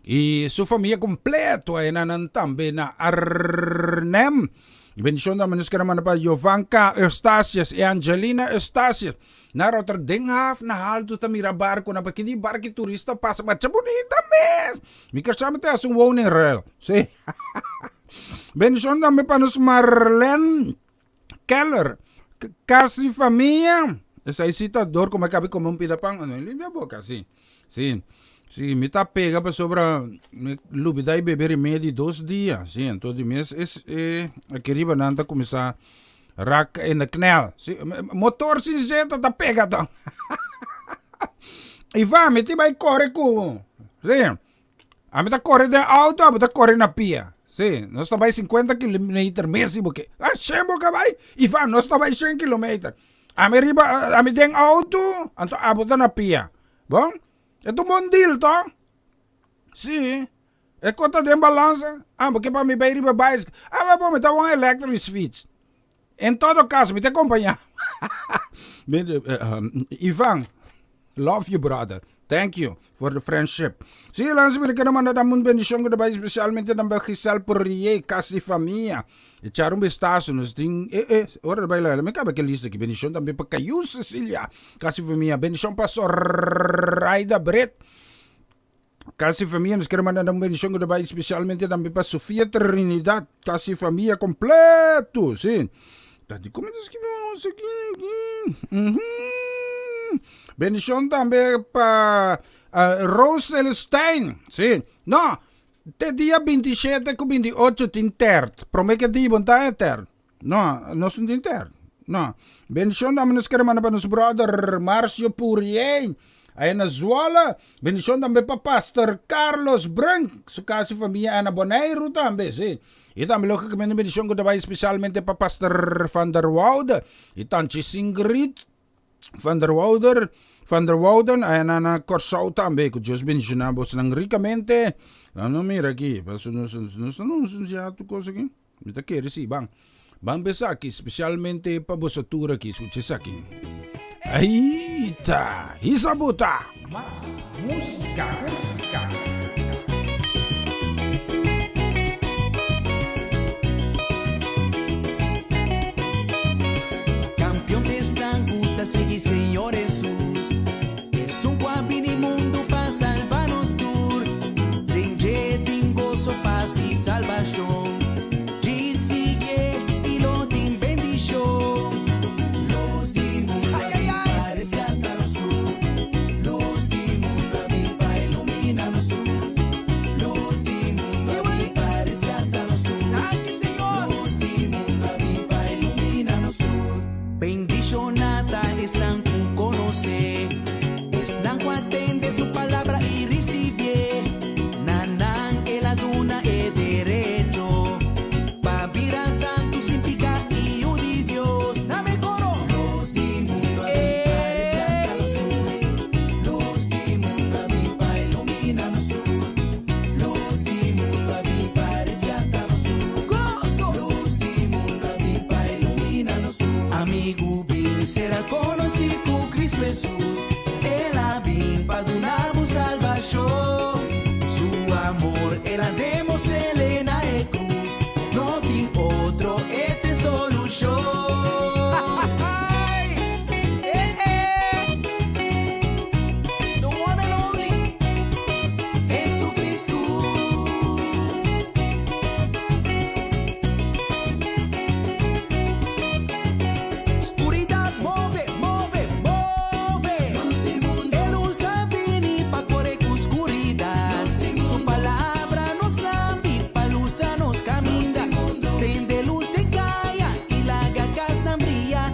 e sua família completa aí também na Arnhem. Bendição também nós queremos mandar para Jovanka Eustacias e Angelina Eustacias. Na Rotterdam na haldo ta mira barco na porque di barco turista passa, mas bonita mesmo. Me kasama te as woning rail. Sim. Bendição também para nós Marlene Keller. Casi família. Essa excitador como acabei como um pidapang ano limpia a boca, sim. Sim. Sim, me tá pega para sobra lubida e beber remédio 2 dias. Sim, todo mês é querido nanta começar Rak in de knel. Motor sin zeta ta pega dan. Ivan, met die bij corre ko. Zie. A met corre de auto, a met corre na pia. Zie, nós está bij 50 km mesmo porque. Ah, chemo ka bij. Ivan, nós está bij 100 km. A me riba, a me den auto, anto abota na pia. Bom? Ito mondil to. Sim. É conta de balança. Ah, porque para me ir riba bike. Ah, mas bom, me tá um electric switch. Em todo caso, me te acompanhar. Ivan, love you, brother. Thank you for the friendship. Sim, lança me que naman na mun bendição que vai especialmente na Bagisal por rie casa família. E charum bestaço nos ting ora vai lá, me acaba que lista que bendição também para Caio Cecília. Casa família, bendição pastor Raida Brett. Casa família nos queremos mandar bendição que vai especialmente também para Sofia Trinidad, casa família completo, sim. Tá de como diz que vamos aqui. Bendição também para Rose Celestine, sim. Não, te dia 27 com 28 tem terto. Promete que dia bom tá terto. Não, não são tem terto. Não. Bendição também nos queremos mandar para nosso brother Marcio Purien. Aí na Zuala, bendição também para Pastor Carlos Branco, sua casa família Ana Boneiro também, sim. E também logo que me bendição que vai especialmente para Pastor Van der Woude, e tanto Singrid Van der Wouden, aí na Corsau também, que Deus bendicionamos ricamente. Não mira aqui, não já tu coisa aqui, me tá querendo sim, bang. Bang besa aqui, especialmente para bosatura aqui, escucha aqui. Eita, Isabuta! Mas música. Campeón de esta guta, sigue Señor Jesús. Es un guabini mundo para salvarnos tur. Dengue, gozo, paz y salvación. Y sigue y lo din bendición. Los di mundo a rescatarnos tur. Los di mundo a mi pa ilumínanos tur. Los di mundo a mi pa rescatarnos tur. Los di mundo a mi pa ilumínanos tur. Bendicionada están con conocer. Están con atender su palabra y recibir. Nanan el aduna es derecho. Babira santo significa hijo de Dios. Dame coro. Los di mundo a mi pa rescatarnos tú. Los di mundo a mi pa ilumínanos tú. Los di mundo a mi pa rescatarnos tú. Gozo. Los di mundo a mi pa ilumínanos tú. Amigo, bien será conocido Cristo Jesús. El abin pa donamos salvación. Su amor, él la demostré en la cruz. No tiene otro, este solución. The one and only Jesucristo. Oscuridad move. Él usa bien pa' correr con oscuridad. Su palabra nos lambi, pa' luz nos camina. Sende luz de caia y la gagas na brilla.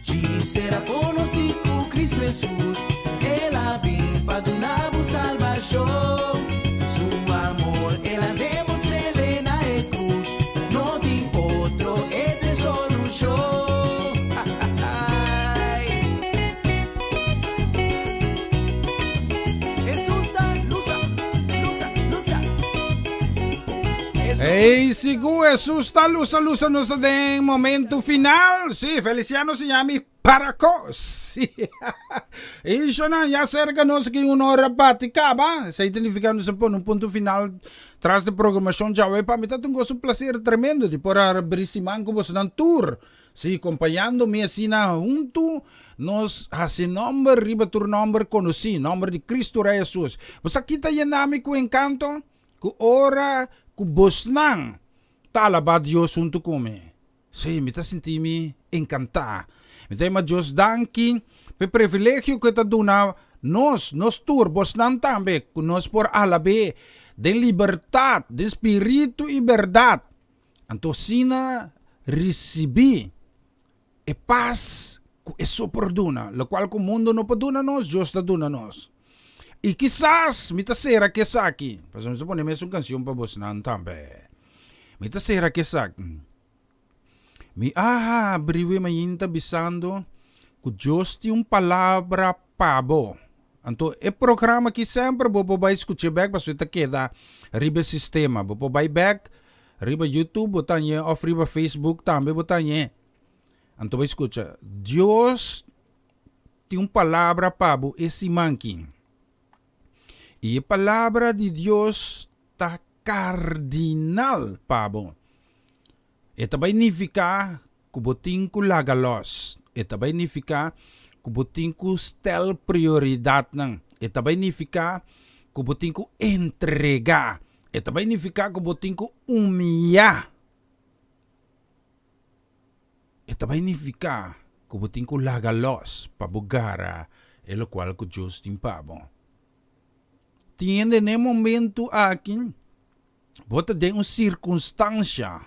Y será conocido Cristo Jesús. Él abin pa' donamos salvación. Su amor, él la demostré en la cruz. No tiene otro, este solución. Jesús está lusa. Ei, sigo Jesus tá lusa nos tem momento final. Sim, Feliciano se chama Paraco. Sim. Isso não, já cerca nós que uma hora praticava. Se identificando se no ponto final tras de programação já vai para mim tá um gosto prazer tremendo de por abrir com você na tour. Sim, acompanhando-me assim na junto nós assim nome riba tur nome conheci, nome de Cristo Rei Jesus. Você aqui tá yenami com encanto, com ora ku bosnang talaba Dios junto kome. Sí, me ta sentimi encanta. Me ta ma Dios danki pe privilegio que ta duna nos tur bosnang tambe nos por alabe de libertad, de espíritu y verdad. Antosina recibi e paz e superduna, lo qual que o mundo não perdona nós, Deus está dando nós. E quizás, mita será que saki, para se pone mesmo uma canção para você não também. Mita será que saki. Mi briwe mayinta bisando que Deus tem uma palavra pabo. Então, é programa que sempre vou vai escutar back, para você queda riba sistema, vou vai back, riba YouTube, botanya, ou riba Facebook também botanya. Então, vai escutar. Deus tem uma palavra pabo, esse manquim. E a palavra de Deus está cardinal, pabo. Ito ba significa kubuting ko lagalos. Ito ba significa kubuting ko stel prioridad ng. Ito ba significa kubuting ko entrega. Ito ba significa kubuting ko umiya. Ito ba significa kubuting ko lagalos pabugara lo cual ko Diyos timpabo. Tiende ne momento akin, bota de uma circunstância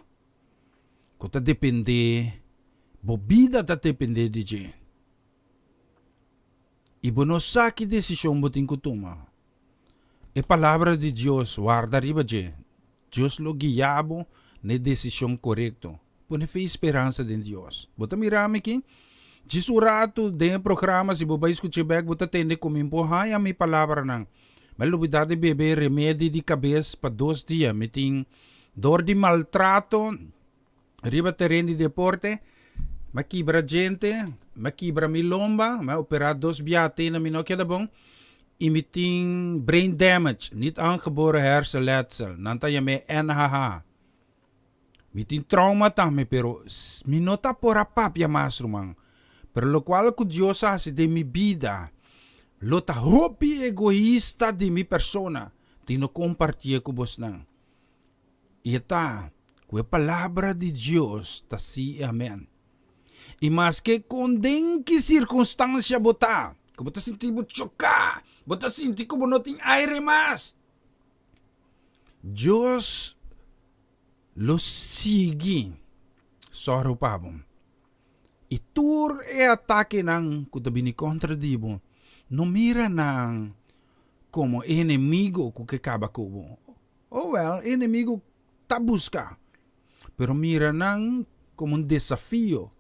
que tá depende, bobida tá depende de je. E bono saki decisão botin ko tuma. E palavra de Deus guarda riba je. Deus lo guiabo na decisão correto. Pone fe esperança de Deus. Bota mirame que Jisurato de programa si bobay escuche bag bota tende kumimpo haya may palavra nang. Malubidad de bebê remédio de cabeça para 2 dias. Meting dor de maltrato, riba terreno de deporte, makibra gente, makibra milomba, ma opera 2 biate na minokya da bong, imiting brain damage, niet aangeboren hersenletsel, nanta ya may NHH. Miting trauma tame pero minota por apap ya masrumang. Pero lo cual ku Dios hace de mi vida, lo ta hopi egoísta de mi persona, tino compartir com vos nang. E tá, com a palavra de Deus, tá si amém. E mas que condem que circunstância botar, que bota sentir bot chocar, bota sentir como não tem aire mais. Deus lo sigue, soro pabom. E tur e ataque nang kutabini contra dibo. No mira nang como inimigo que acaba com. Oh well, inimigo tá busca. Pero mira nang como desafio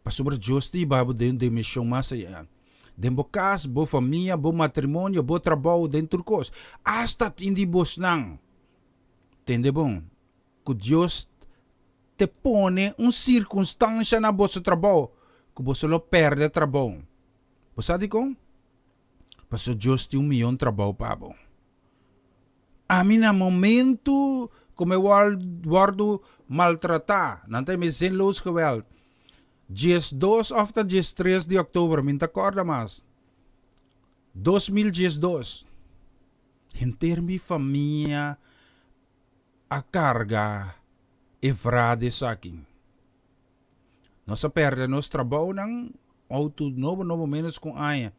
para sobre justi babo dentro de missão mais allá. Dentro casa, bo família, bo matrimônio, bo trabalho dentro cos. Hasta tindi bos nang. Entende bom? Que Deus te pone circunstância na vosso trabalho que você não perde trabalho. Você sabe como? Porque Deus tem 1 milhão de trabalho para a mim, no momento, como eu guardo maltratar, não tem me zinloos geweld. Dia 2 of the dia 3 de outubro, me acorda mais. 2012. Em ter minha família a carga e frade sa akin. Nossa perde nos trabalho ng auto novo menos com aia.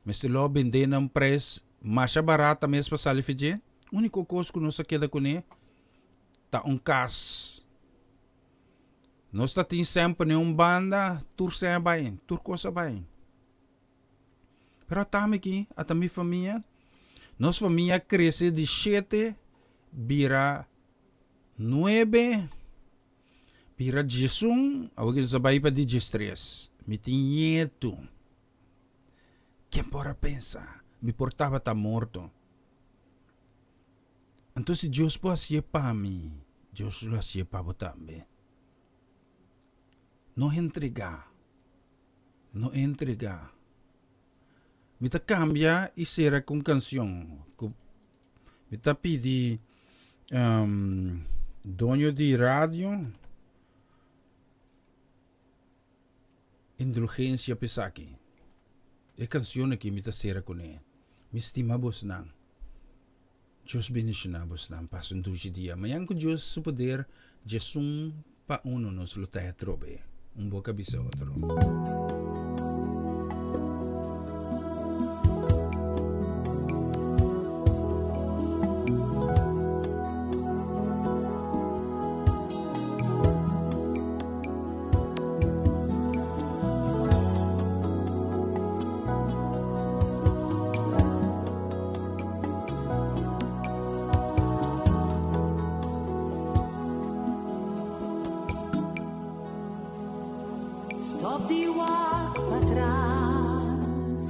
Mas se lo bende ng pres mais barata mes pa salifije. Único coisa que nós queda com ele tá cas. Nós tá tem sempre banda tur sa bay, tur ko sa bay. Pero tami ki at mi família, nos família cresce de 7 bira 9 bira 10, awagin sa bay pa di 13. Mitinheto. Quem pora pensa, me portava tá morto. Então se Deus pode ser para mim, Deus lo ser para você também. Não entregar. Me ta cambia e será com canção. Me ta pedi dono de rádio indulgência pesaki. E canção que me ta será com ele. Me estima vos nang. Deus bendicionar vos nang pasun tuji dia. Mayang ko Deus su poder jesung pa uno nos lutaya trobe. Un boca bisa otro. Sobdiwak patras,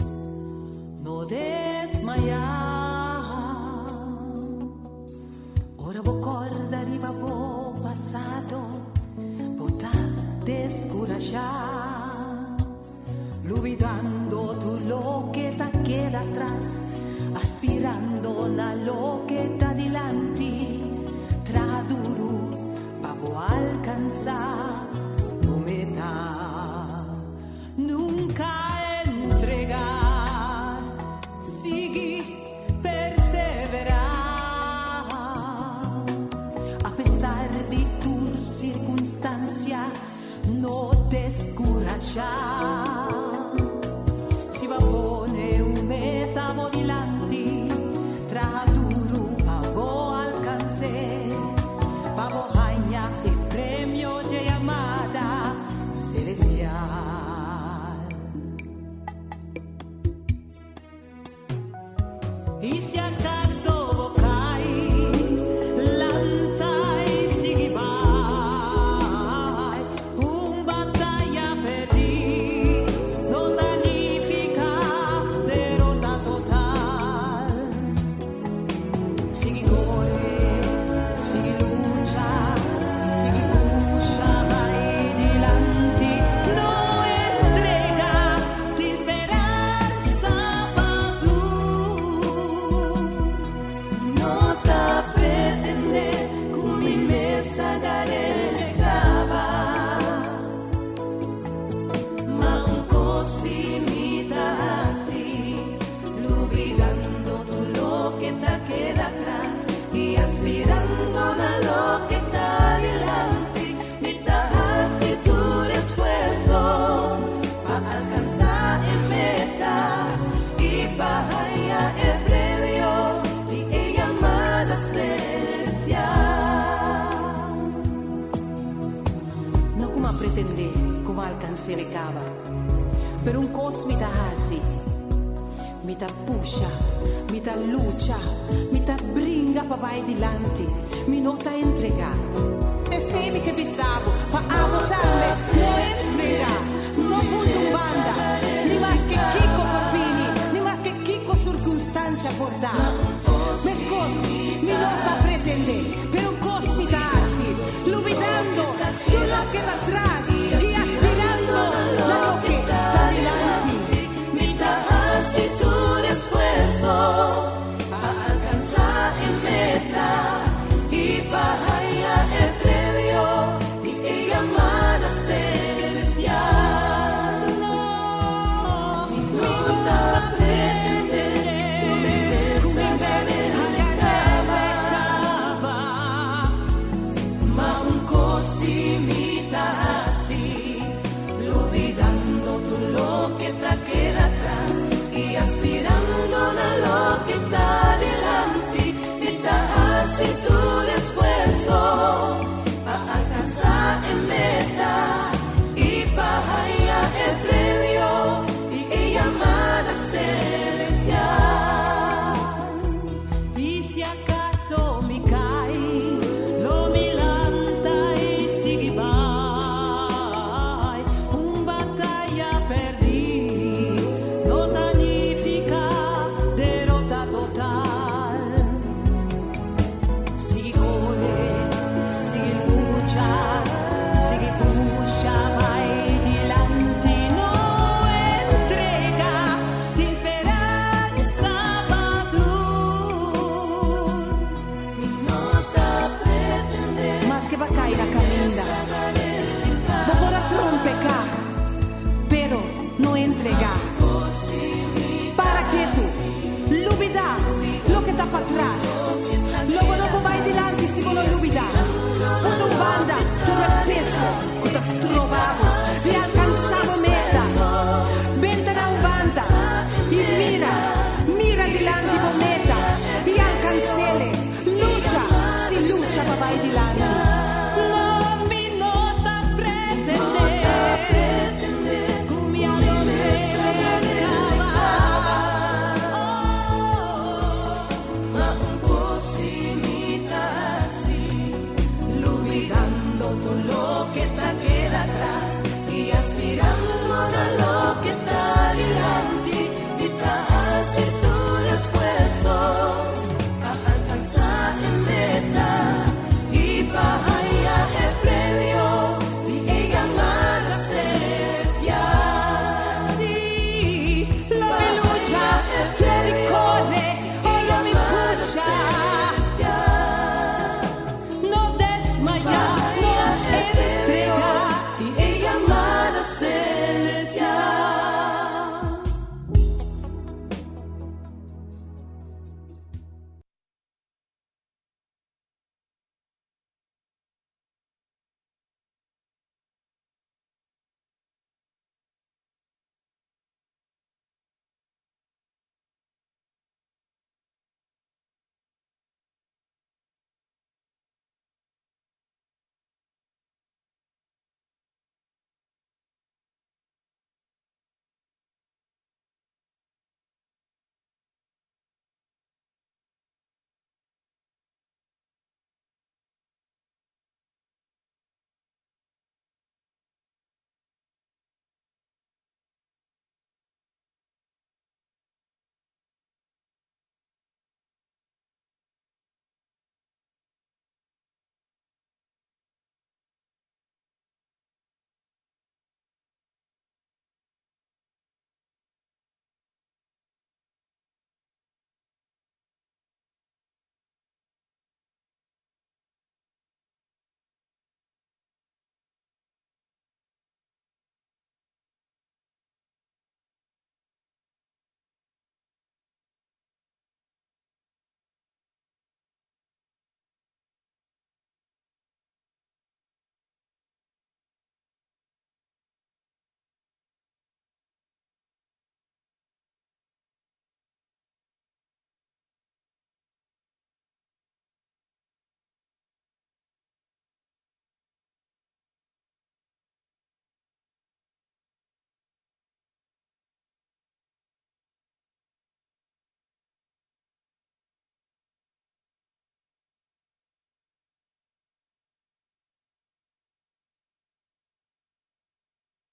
no desmayar. Ora bocorda riba bo pasado, bota descurachar, olvidando tu lo que te queda atrás, aspirando na lo que está delante, traja duro para alcanzar tu meta. Nunca entregar, sigue perseverar, a pesar de tu circunstancia, no descurachar. Si va a poner un meta por delante, traja duro para alcanzar, para ganhar el premio de llamada celestial. Y si acaso vos caes, lanta y sigue vai, batalla perdí, no significa derrota total. Sigue corre, sigue lucha, sigue puxa, vai delante, no entrega tu esperanza para tú. No te pretende con mi mesa garelegaba, manco si mita así, olvidando tu lo que te queda atrás y aspirando a lo que está delante, mita así tu esfuerzo para alcanzar el meta y para hallar el premio de llamada celestial. No como a pretender como alcanzar el cava, pero un cos mita así, mita puxa, mita lucha, mita bringa para vai delante, mi nota entrega. E sei che bisabo pa abotarle, no entrega, no punto banda, ni más que Kiko Corbini, ni más que Kiko circunstancia portar. Mes cos, mi nota pretende, pero un cos mita así, olvidando tu lo que está atrás y aspirando a lo que está delante. Mita así tu esfuerzo para alcanzar el meta y para hallar el premio de llamada celestial. No, mi nota pretende que me acaba, ma un così mita así, olvidando tu lo que te queda atrás y aspirando a lo que está delante, mita así tu esfuerzo para alcanzar el meta y para hallar el premio de llamada celestial. Y si acaso me cae, lo milanta y sigue vai, batalla perdí, no significa derrota total. Sigue corre, sigue lucha, sigue puxa, vai delante, no entrega tu esperanza para tú. Mi nota pretende, mas que va a caer a caminda, no podrá trompecar, pero no entregar. Para que tú olvidar lo que está para atrás, luego no vai delante si vos lo olvidar. Puto banda, todo el peso que te has trovado y alcanzado meta. Vente a un banda y mira delante por meta y alcancele. Lucha, si lucha para vai delante.